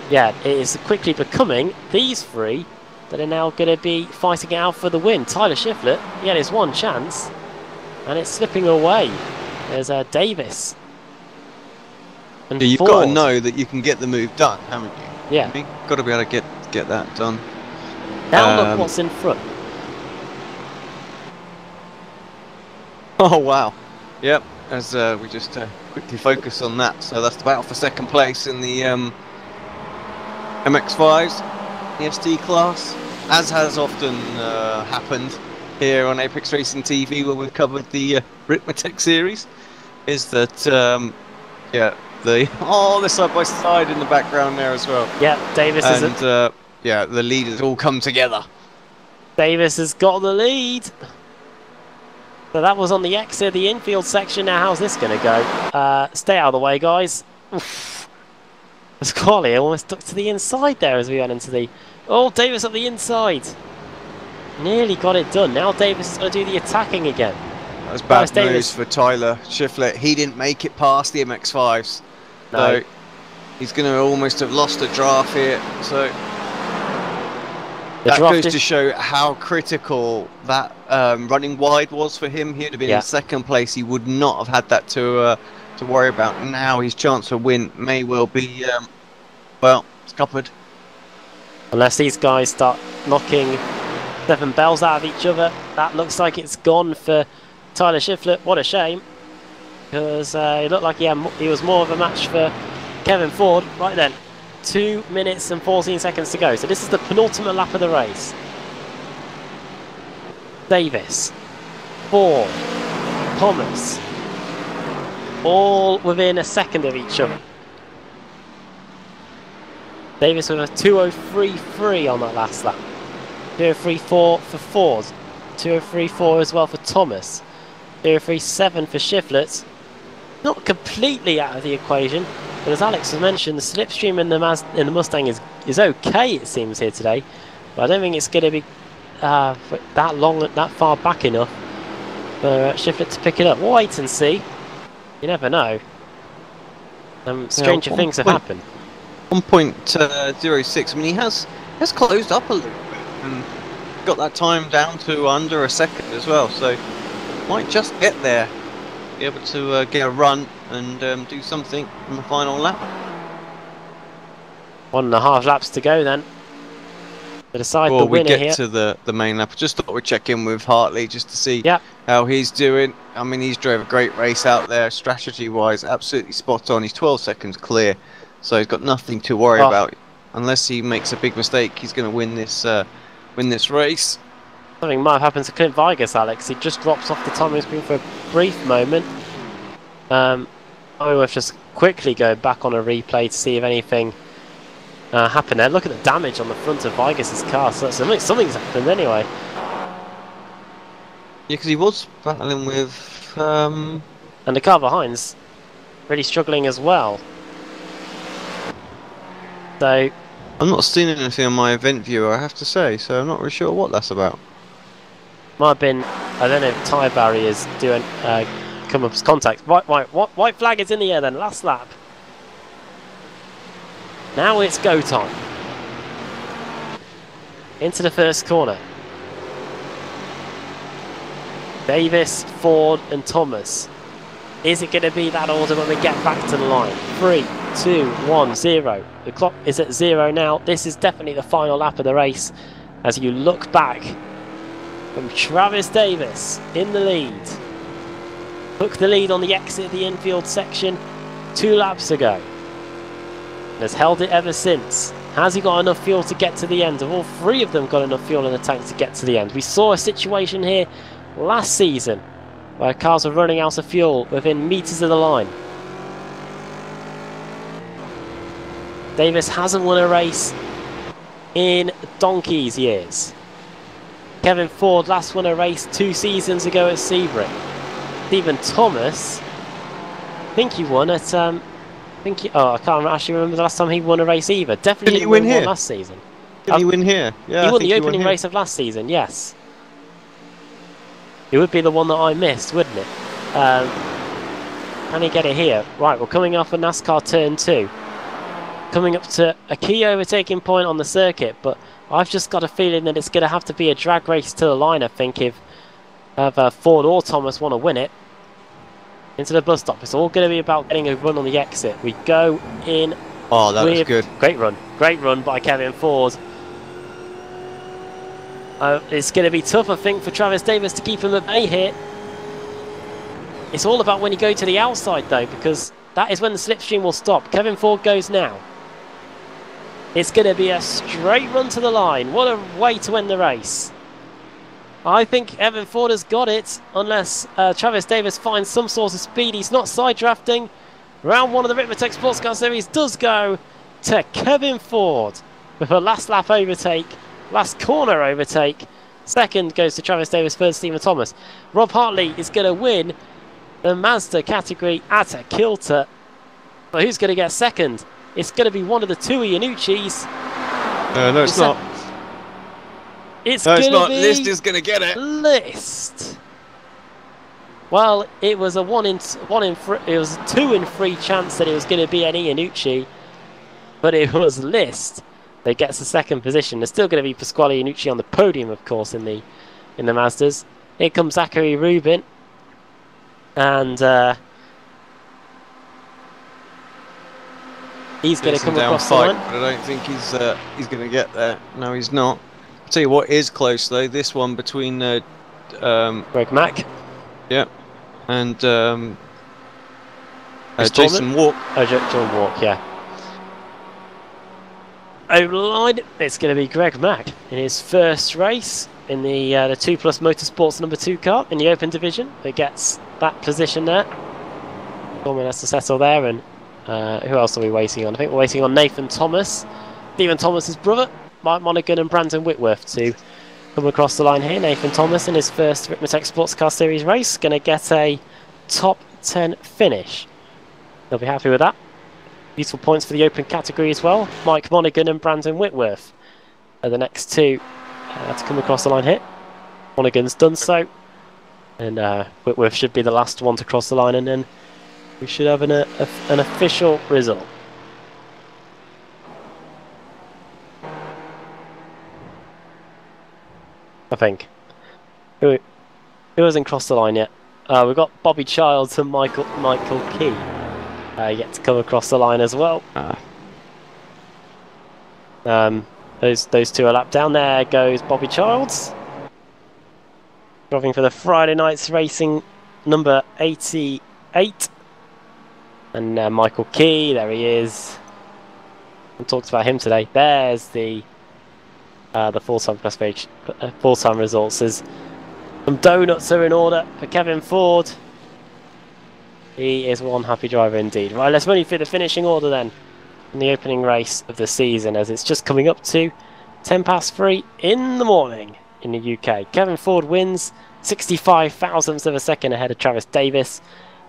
yeah, it is quickly becoming these three that are now going to be fighting it out for the win. Tyler Shiflett, he had his one chance, and it's slipping away. There's Davis. And you've Ford. got to know that you can get the move done, haven't you? Yeah. You've got to be able to get that done. Now look what's in front. Oh wow. Yep, as we just quickly focus on that. So that's the battle for second place in the MX-5s, the ST class, as has often happened here on Apex Racing TV where we've covered the Ricmotech series, is that yeah, they're side by side in the background there as well. Yeah, Davis and yeah, the leaders all come together. Davis has got the lead. So that was on the exit of the infield section. Now how's this going to go? Stay out of the way, guys. Oof. Pasquale almost stuck to the inside there as we went into the... Oh, Davis up the inside. Nearly got it done. Now Davis is going to do the attacking again. That was bad news for Tyler Shiflett. He didn't make it past the MX-5s. No. So he's going to almost have lost a draft here. So that goes to show how critical that running wide was for him. He'd have been in second place. He would not have had that to worry about. Now his chance for win may well be, well, scuppered. Unless these guys start knocking 7 bells out of each other, that looks like it's gone for Tyler Shiflett. What a shame, because it looked like he was more of a match for Kevin Ford. Right then, 2 minutes and 14 seconds to go. So this is the penultimate lap of the race. Davis, Ford, Thomas, all within a second of each other. Davis with a 2:03.3 on that last lap. 2:03.4 for Ford. 2:03.4 as well for Thomas. 2:03.7 for Shiflett. not completely out of the equation, but as Alex has mentioned, the slipstream in the Mustang is okay, it seems, here today. But I don't think it's going to be that far back enough for Shiflett to pick it up. We'll wait and see. You never know. Stranger things have happened. 1.06. I mean, he has closed up a little bit and got that time down to under a second as well. So might just get there, be able to get a run and do something in the final lap. 1.5 laps to go then to decide the winner here. Before we get to the main lap, I just thought we'd check in with Hartley just to see how he's doing. I mean, he's drove a great race out there, strategy-wise, absolutely spot on. He's 12 seconds clear, so he's got nothing to worry about. Unless he makes a big mistake, he's going to win this race. Something might have happened to Clint Vigas, Alex. He just drops off the timing screen for a brief moment. I will just quickly go back on a replay to see if anything happened there. Look at the damage on the front of Vigas' car. So something's happened anyway. Yeah, because he was battling with... And the car behind's really struggling as well. So... I'm not seeing anything on my event viewer, I have to say, so I'm not really sure what that's about. Might have been, I don't know if tyre barriers doing come up as contact. White flag is in the air then, last lap. Now it's go time. Into the first corner. Davis, Ford and Thomas. Is it going to be that order when we get back to the line? 3, 2, 1, 0. The clock is at 0 now. This is definitely the final lap of the race. As you look back from Travis Davis in the lead. Took the lead on the exit of the infield section 2 laps ago. And has held it ever since. Has he got enough fuel to get to the end? Have all 3 of them got enough fuel in the tank to get to the end? We saw a situation here last season where cars were running out of fuel within meters of the line. Davis hasn't won a race in donkey's years. Kevin Ford last won a race 2 seasons ago at Sebring. Stephen Thomas, I think he won at I can't actually remember the last time he won a race either. Definitely didn't win one last season. Did he win here? Yeah, he won the opening race of last season, yes. It would be the one that I missed, wouldn't it? Can he get it here? Right, we're coming off a NASCAR turn 2. Coming up to a key overtaking point on the circuit, but I've just got a feeling that it's going to have to be a drag race to the line, I think, if Ford or Thomas want to win it. Into the bus stop. It's all going to be about getting a run on the exit. We go in. Oh, that was good. Great run by Kevin Ford. It's going to be tough, I think, for Travis Davis to keep him at bay here. It's all about when you go to the outside, though, because that is when the slipstream will stop. Kevin Ford goes now. It's going to be a straight run to the line. What a way to end the race. I think Evan Ford has got it, unless Travis Davis finds some sort of speed. He's not side drafting. Round 1 of the Ricmotech Sports Car Series does go to Kevin Ford with a last lap overtake. Last corner overtake. Second goes to Travis Davis, third Stephen Thomas. Rob Hartley is going to win the Mazda category at a kilter. But who's going to get second? It's going to be one of the 2 Iannucci's. No, it's not. It's no, going it's to not. be List is going to get it. List. Well, it was a 2 in 3 chance that it was going to be an Iannucci, but it was List that gets the second position. There's still going to be Pasquale Iannucci on the podium, of course, in the Mazdas. Here comes Zachary Rubin, and he's going to come across the line. But I don't think he's going to get there. No, he's not. I'll tell you what is close though. This one between Greg Mack. Yeah, and Jason Walk. Oh, John Walk, yeah. Over the line, it's going to be Greg Mack in his first race in the 2+ Motorsports number 2 car in the Open Division. That gets that position there. Norman has to settle there, and who else are we waiting on? I think we're waiting on Nathan Thomas, Stephen Thomas's brother, Mike Monaghan and Brandon Whitworth to come across the line here. Nathan Thomas in his first Ricmotech Sports Car Series race, going to get a top 10 finish. They'll be happy with that. Useful points for the open category as well. Mike Monaghan and Brandon Whitworth are the next two to come across the line here. Monaghan's done so, and Whitworth should be the last one to cross the line, and then we should have an official result. I think. Who hasn't crossed the line yet? We've got Bobby Childs and Michael Key yet to come across the line as well. Those two are lapped down. There goes Bobby Childs, driving for the Friday Night's Racing number 88, and Michael Key. There he is. We talked about him today. There's the full-time classification, full-time results. As some donuts are in order for Kevin Ford. He is one happy driver indeed. Right, let's run through the finishing order then in the opening race of the season, as it's just coming up to 3:10 in the morning in the UK. Kevin Ford wins, 65 thousandths of a second ahead of Travis Davis.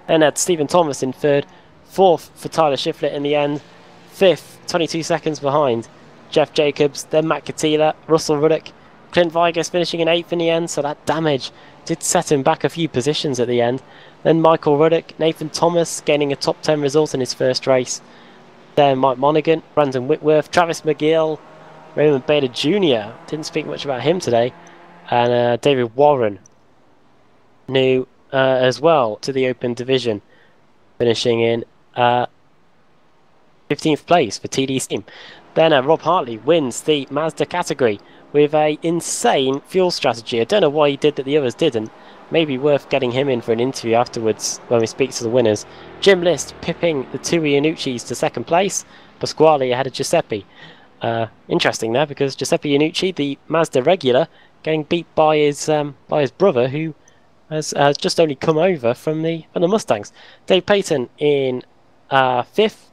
Then had Stephen Thomas in third, fourth for Tyler Shiflett in the end, fifth, 22 seconds behind Jeff Jacobs, then Matt Katila, Russell Ruddock, Clint Vigas finishing in 8th in the end, so that damage did set him back a few positions at the end. Then Michael Ruddock, Nathan Thomas gaining a top 10 result in his first race. Then Mike Monaghan, Brandon Whitworth, Travis McGill, Raymond Bader Jr. Didn't speak much about him today. And David Warren, new as well to the Open Division, finishing in 15th place for TD's team. Then Rob Hartley wins the Mazda category with a insane fuel strategy. I don't know why he did that the others didn't. Maybe worth getting him in for an interview afterwards when we speak to the winners. Jim List pipping the two Iannucci's to second place. Pasquale ahead of Giuseppe. Interesting there, because Giuseppe Iannucci, the Mazda regular, getting beat by his brother, who has just only come over from the Mustangs. Dave Payton in 5th.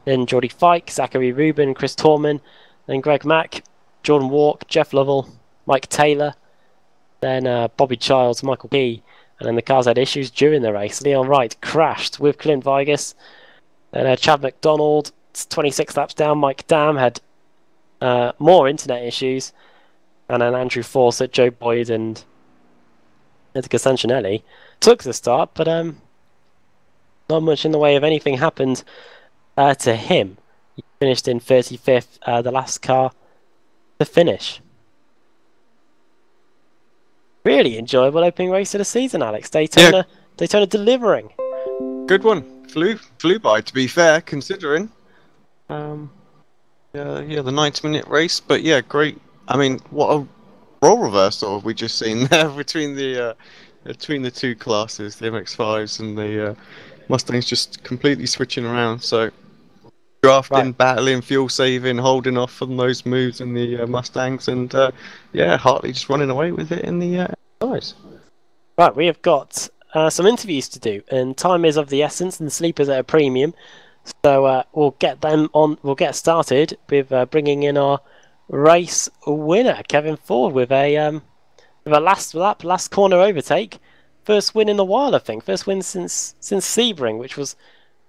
Then Geordie Fike, Zachary Rubin, Chris Torman, then Greg Mack, Jordan Walk, Jeff Lovell, Mike Taylor, then Bobby Childs, Michael Key, and then the cars had issues during the race. Leon Wright crashed with Clint Vigas, then Chad McDonald, 26 laps down. Mike Dam had more internet issues, and then Andrew Fawcett, Joe Boyd, and Edgar Sancinelli took the start, but not much in the way of anything happened to him. He finished in 35th, the last car to finish. Really enjoyable opening race of the season, Alex. Daytona delivering. Good one. Flew by, to be fair, considering. The 90-minute race, but yeah, great. I mean, what a role reversal have we just seen there between the two classes, the MX-5s and the Mustangs, just completely switching around. So drafting, battling, fuel saving, holding off on those moves in the Mustangs, and Hartley just running away with it in the guys. Right, we have got some interviews to do, and time is of the essence, and the sleepers at a premium. So we'll get them on. We'll get started with bringing in our race winner, Kevin Ford, with a last lap, last corner overtake, first win in a while, I think. First win since Sebring, which was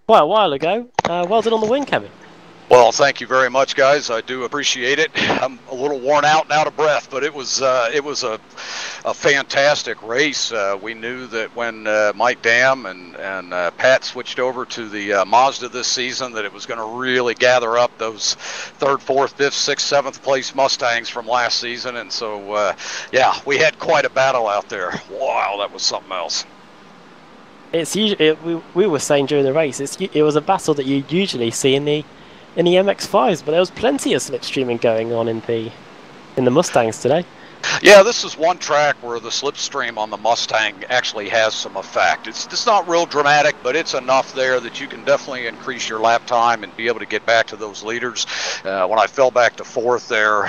quite a while ago. Well done on the win, Kevin. Well, thank you very much, guys. I do appreciate it. I'm a little worn out and out of breath, but it was a fantastic race. We knew that when Mike Dam and Pat switched over to the Mazda this season, that it was going to really gather up those 3rd, 4th, 5th, 6th, 7th place Mustangs from last season, and so we had quite a battle out there. Wow, that was something else. It's usually we were saying during the race, it was a battle that you usually see in the MX-5s, but there was plenty of slipstreaming going on in the Mustangs today. Yeah, this is one track where the slipstream on the Mustang actually has some effect. It's not real dramatic, but it's enough there that you can definitely increase your lap time and be able to get back to those leaders. When I fell back to 4th there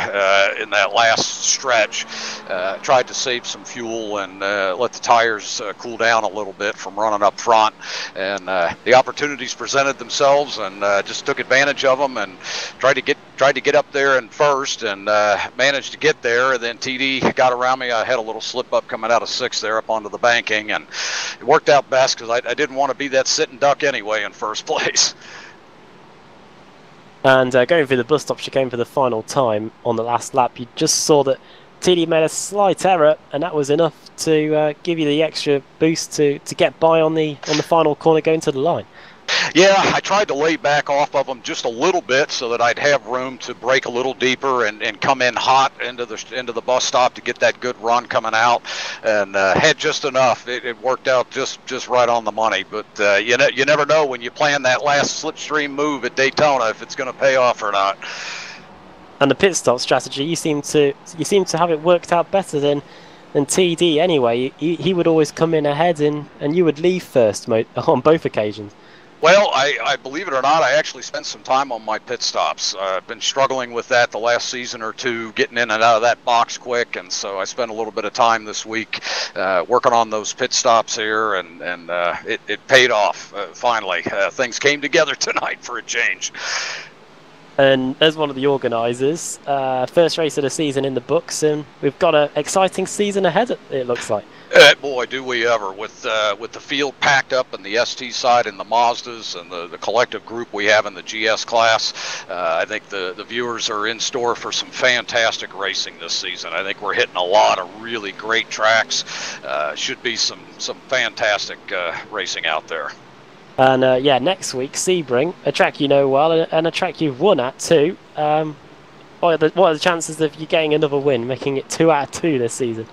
in that last stretch, tried to save some fuel and let the tires cool down a little bit from running up front. And the opportunities presented themselves, and just took advantage of them and tried to get tried to get up there in first and managed to get there. And then TD got around me. I had a little slip up coming out of 6th there up onto the banking, and it worked out best because I didn't want to be that sitting duck anyway in first place. And going through the bus stop chicane for the final time on the last lap, you just saw that TD made a slight error, and that was enough to give you the extra boost to get by on the final corner going to the line. Yeah, I tried to lay back off of them just a little bit so that I'd have room to brake a little deeper and come in hot into the bus stop to get that good run coming out, and had just enough. It worked out just right on the money. But you never know when you plan that last slipstream move at Daytona if it's going to pay off or not. And the pit stop strategy, you seem to have it worked out better than TD anyway. He would always come in ahead and you would leave first on both occasions. Well, I believe it or not, I actually spent some time on my pit stops. I've been struggling with that the last season or two, getting in and out of that box quick, and so I spent a little bit of time this week working on those pit stops here, and it paid off finally. Things came together tonight for a change. And as one of the organisers, first race of the season in the books, and we've got an exciting season ahead, it looks like. Boy, do we ever, with the field packed up on the ST side and the Mazdas and the collective group we have in the GS class. I think the viewers are in store for some fantastic racing this season. I think we're hitting a lot of really great tracks. Should be some fantastic racing out there. And yeah, next week, Sebring, a track you know well, and a track you've won at too. What are the chances of you getting another win, making it 2 out of 2 this season?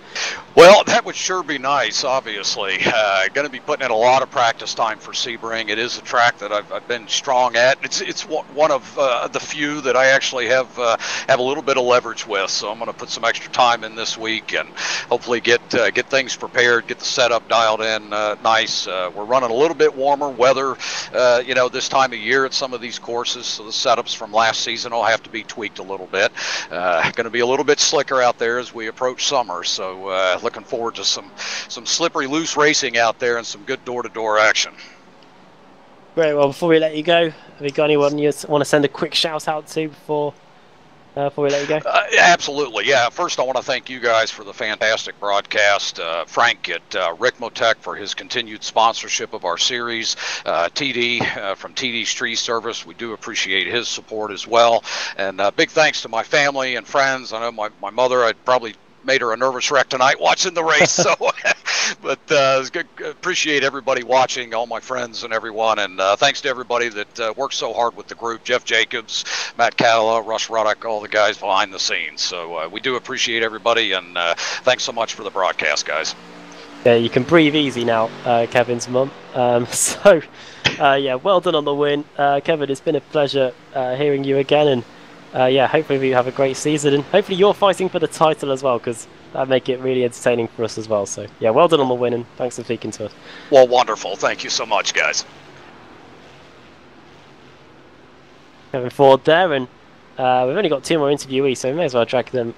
Well, that would sure be nice, obviously. Going to be putting in a lot of practice time for Sebring. It is a track that I've been strong at. It's one of the few that I actually have a little bit of leverage with, so I'm going to put some extra time in this week and hopefully get things prepared, get the setup dialed in nice. We're running a little bit warmer weather, this time of year at some of these courses, so the setups from last season will have to be tweaked a little bit. Going to be a little bit slicker out there as we approach summer, so looking forward to some slippery loose racing out there and some good door-to-door action. Great. Well, before we let you go, have you got anyone you want to send a quick shout out to before we let you go? Absolutely, yeah. First, I want to thank you guys for the fantastic broadcast. Frank at Ricmotech for his continued sponsorship of our series. TD from TD's Tree Service, we do appreciate his support as well. And big thanks to my family and friends. I know my mother, I'd probably made her a nervous wreck tonight watching the race. So, but it's good. Appreciate everybody watching, all my friends and everyone, and thanks to everybody that works so hard with the group. Jeff Jacobs, Matt Catala, Russ Ruddock, all the guys behind the scenes. So we do appreciate everybody, and thanks so much for the broadcast, guys. Yeah, you can breathe easy now, Kevin's mum. Yeah, well done on the win, Kevin. It's been a pleasure hearing you again, and yeah, hopefully you have a great season, and hopefully you're fighting for the title as well, because that'd make it really entertaining for us as well. So yeah, well done on the win, and thanks for speaking to us. Well, wonderful. Thank you so much, guys. Kevin Ford there, and we've only got 2 more interviewees, so we may as well drag them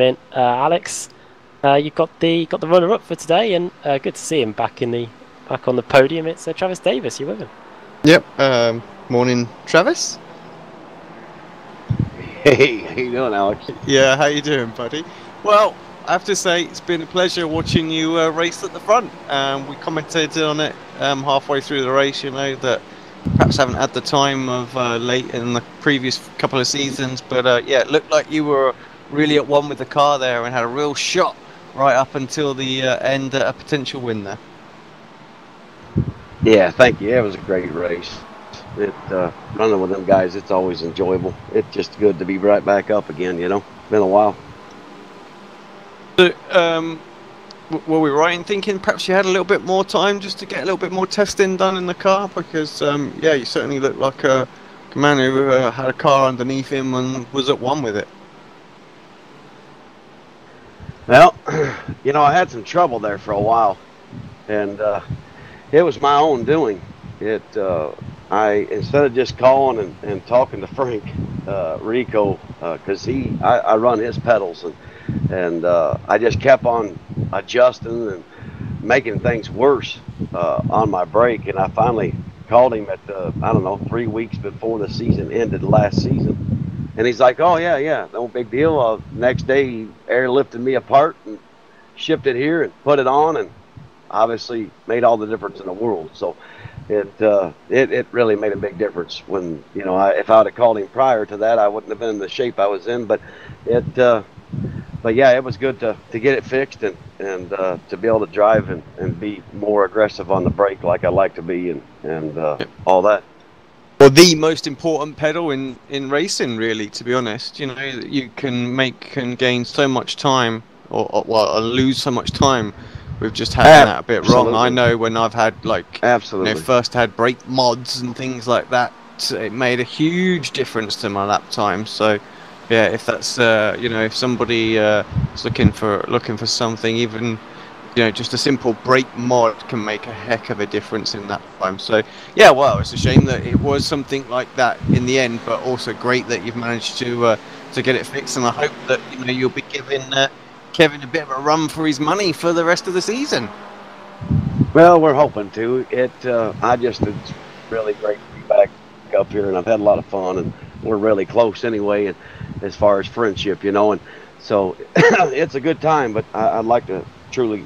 in. Alex, you've got the runner-up for today, and good to see him back on the podium. It's Travis Davis. You with him? Yep. Morning, Travis. Hey, how you doing, Alex? Yeah, how you doing, buddy? Well, I have to say it's been a pleasure watching you race at the front. We commented on it halfway through the race, that perhaps haven't had the time of late in the previous couple of seasons, but yeah, it looked like you were really at one with the car there and had a real shot right up until the end at a potential win there. Yeah, thank you. It was a great race. Running with them guys, it's always enjoyable. It's just good to be right back up again, It's been a while. So, were we right in thinking perhaps you had a little bit more time just to get a little bit more testing done in the car? Because, yeah, you certainly looked like a man who had a car underneath him and was at one with it. Well, I had some trouble there for a while, and it was my own doing. Instead of just calling and talking to Frank Rico, because I run his pedals, and I just kept on adjusting and making things worse on my brake, and I finally called him at 3 weeks before the season ended last season, And he's like, oh, yeah, no big deal. Next day, he airlifted me apart and shipped it here and put it on, and obviously made all the difference in the world. So it really made a big difference when, you know, if I would have called him prior to that, I wouldn't have been in the shape I was in. But yeah, it was good to get it fixed and to be able to drive and be more aggressive on the brake like I like to be and all that. Well, the most important pedal in racing, really, to be honest. You know, you can gain so much time or lose so much time with just having that a bit wrong. I know when I've had, like, you know, first had brake mods and things like that, it made a huge difference to my lap time. So yeah, if that's you know, if somebody is looking for something, even, you know, just a simple brake mod can make a heck of a difference in that time. So yeah, well, it's a shame that it was something like that in the end, but also great that you've managed to get it fixed, and I hope that, you know, you'll be giving Kevin a bit of a run for his money for the rest of the season. Well, we're hoping to. It's really great to be back up here, and I've had a lot of fun, and we're really close anyway, and as far as friendship, you know, and so it's a good time. But I'd like to truly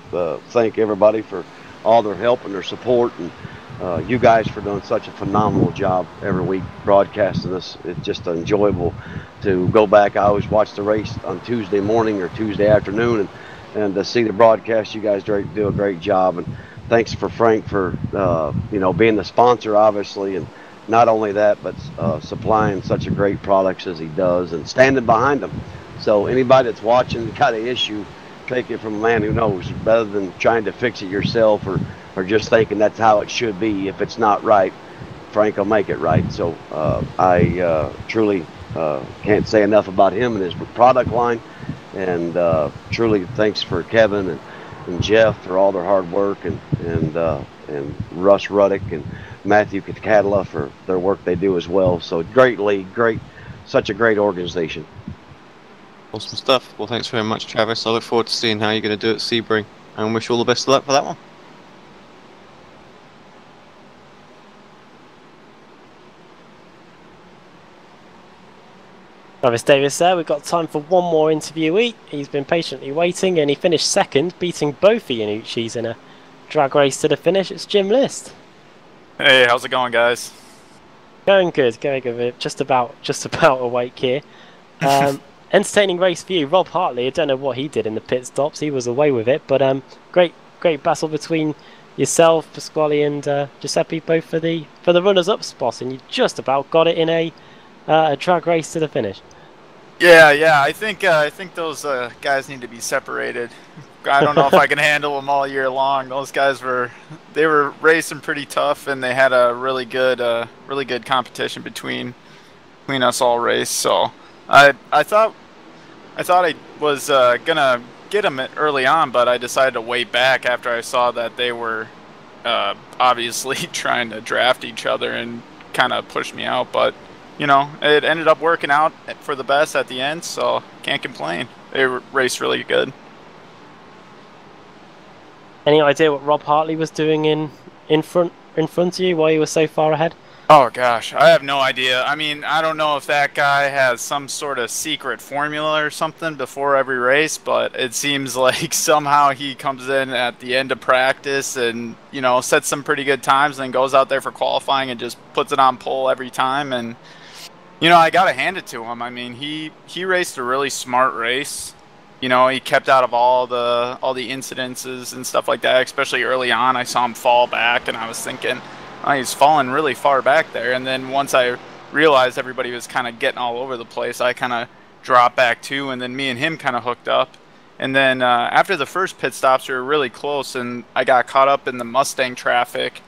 thank everybody for all their help and their support, and you guys for doing such a phenomenal job every week broadcasting this. It's just enjoyable to go back. I always watch the race on Tuesday morning or Tuesday afternoon, and to see the broadcast. You guys do a great job, and thanks for Frank for you know, being the sponsor, obviously, and not only that, but supplying such a great products as he does and standing behind them. So anybody that's watching got an issue, take it from a man who knows, rather than trying to fix it yourself or just thinking that's how it should be. If it's not right, Frank will make it right. So I truly can't say enough about him and his product line, and truly thanks for Kevin and Jeff for all their hard work, and Russ Ruddick and Matthew Catala for their work they do as well. So great league, such a great organization. Awesome stuff. Well, thanks very much, Travis. I look forward to seeing how you're going to do at Sebring, and wish you all the best of luck for that one. Travis Davis there. We've got time for one more interviewee. He's been patiently waiting, and he finished second, beating both Iannucci's in a drag race to the finish. It's Jim List. Hey, how's it going, guys? Going good. Just about awake here. Entertaining race for you. Rob Hartley, I don't know what he did in the pit stops. He was away with it, but great battle between yourself, Pasquale, and Giuseppe, both for the runners-up spot, and you just about got it in a drag race to the finish. Yeah. I think those guys need to be separated. I don't know if I can handle them all year long. Those guys were racing pretty tough, and they had a really good competition between us all race. So I thought I was gonna get them early on, but I decided to wait back after I saw that they were obviously trying to draft each other and kind of push me out. But you know, it ended up working out for the best at the end, so can't complain. They raced really good. Any idea what Rob Hartley was doing in front of you, why he was so far ahead? Oh gosh, I have no idea. I mean, I don't know if that guy has some sort of secret formula or something before every race, but it seems like somehow he comes in at the end of practice and, you know, sets some pretty good times and then goes out there for qualifying and just puts it on pole every time. And, you know, I gotta hand it to him. I mean, he raced a really smart race. You know, he kept out of all the incidences and stuff like that, especially early on. I saw him fall back, and I was thinking, oh, he's falling really far back there. And then once I realized everybody was kind of getting all over the place, I kind of dropped back too, and then me and him kind of hooked up. And then after the first pit stops, we were really close, and I got caught up in the Mustang traffic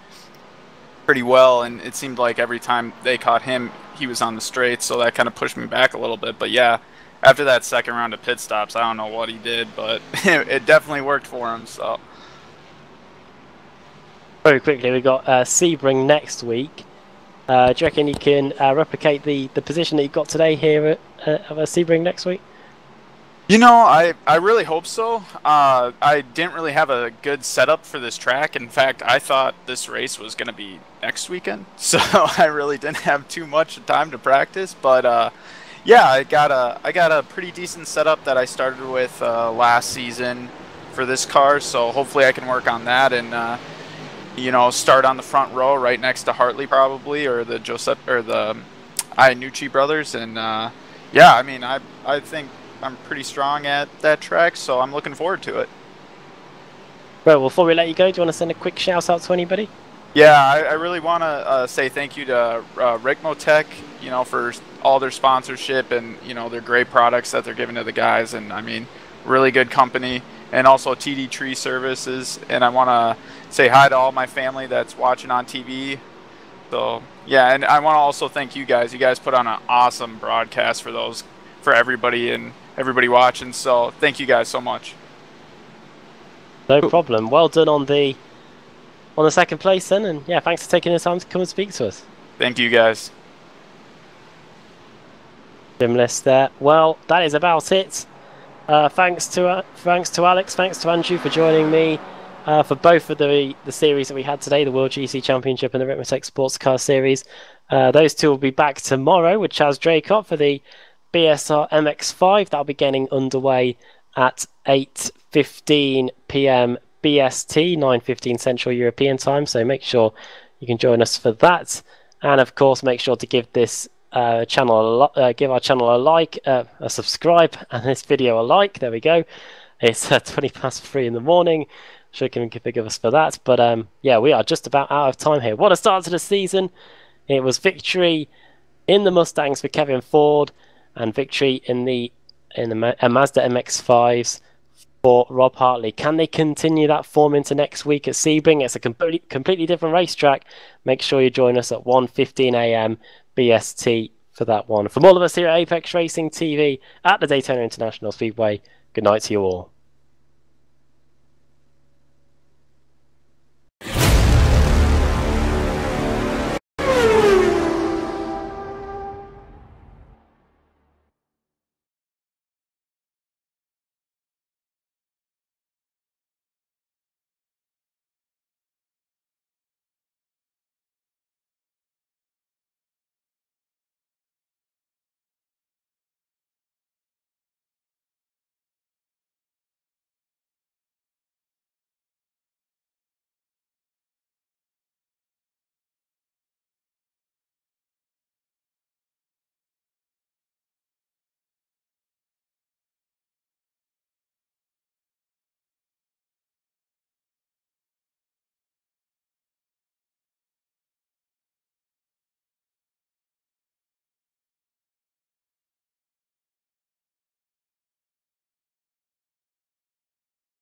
pretty well, and it seemed like every time they caught him, he was on the straight, so that kind of pushed me back a little bit. But yeah, after that second round of pit stops, I don't know what he did, but it definitely worked for him. So very quickly, we got Sebring next week. Do you reckon you can replicate the position that you got today here at Sebring next week? You know, I really hope so. I didn't really have a good setup for this track. In fact, I thought this race was going to be next weekend, so I really didn't have too much time to practice. But Yeah, I got a pretty decent setup that I started with last season for this car, so hopefully I can work on that and you know, start on the front row right next to Hartley probably, or the Iannucci brothers, and yeah, I mean I think I'm pretty strong at that track, so I'm looking forward to it. Well, before we let you go, do you want to send a quick shout out to anybody? Yeah, I really want to say thank you to Ricmotech, you know, for all their sponsorship and, you know, their great products that they're giving to the guys. And I mean, really good company. And also TD Tree Services. And I want to say hi to all my family that's watching on TV. So yeah, and I want to also thank you guys. You guys put on an awesome broadcast for everybody and everybody watching. So thank you guys so much. No problem. Well done on the second place then, and yeah, thanks for taking the time to come and speak to us. Thank you guys. Gym list there. Well, that is about it. Thanks to Alex, thanks to Andrew for joining me for both of the series that we had today, the World GC Championship and the Ricmotech Sports Car Series. Those two will be back tomorrow with Chaz Draycott for the BSR MX-5. That'll be getting underway at 8:15 p.m. BST, 9:15 Central European Time. So make sure you can join us for that, and of course, make sure to give this channel give our channel a like, a subscribe, and this video a like. There we go. It's 3:20 in the morning. Sure, can forgive us for that, but yeah, we are just about out of time here. What a start to the season! It was victory in the Mustangs for Kevin Ford, and victory in the Mazda MX-5s for Rob Hartley. Can they continue that form into next week at Sebring? It's a completely different racetrack. Make sure you join us at 1:15 a.m. BST for that one. From all of us here at Apex Racing TV at the Daytona International Speedway, good night to you all.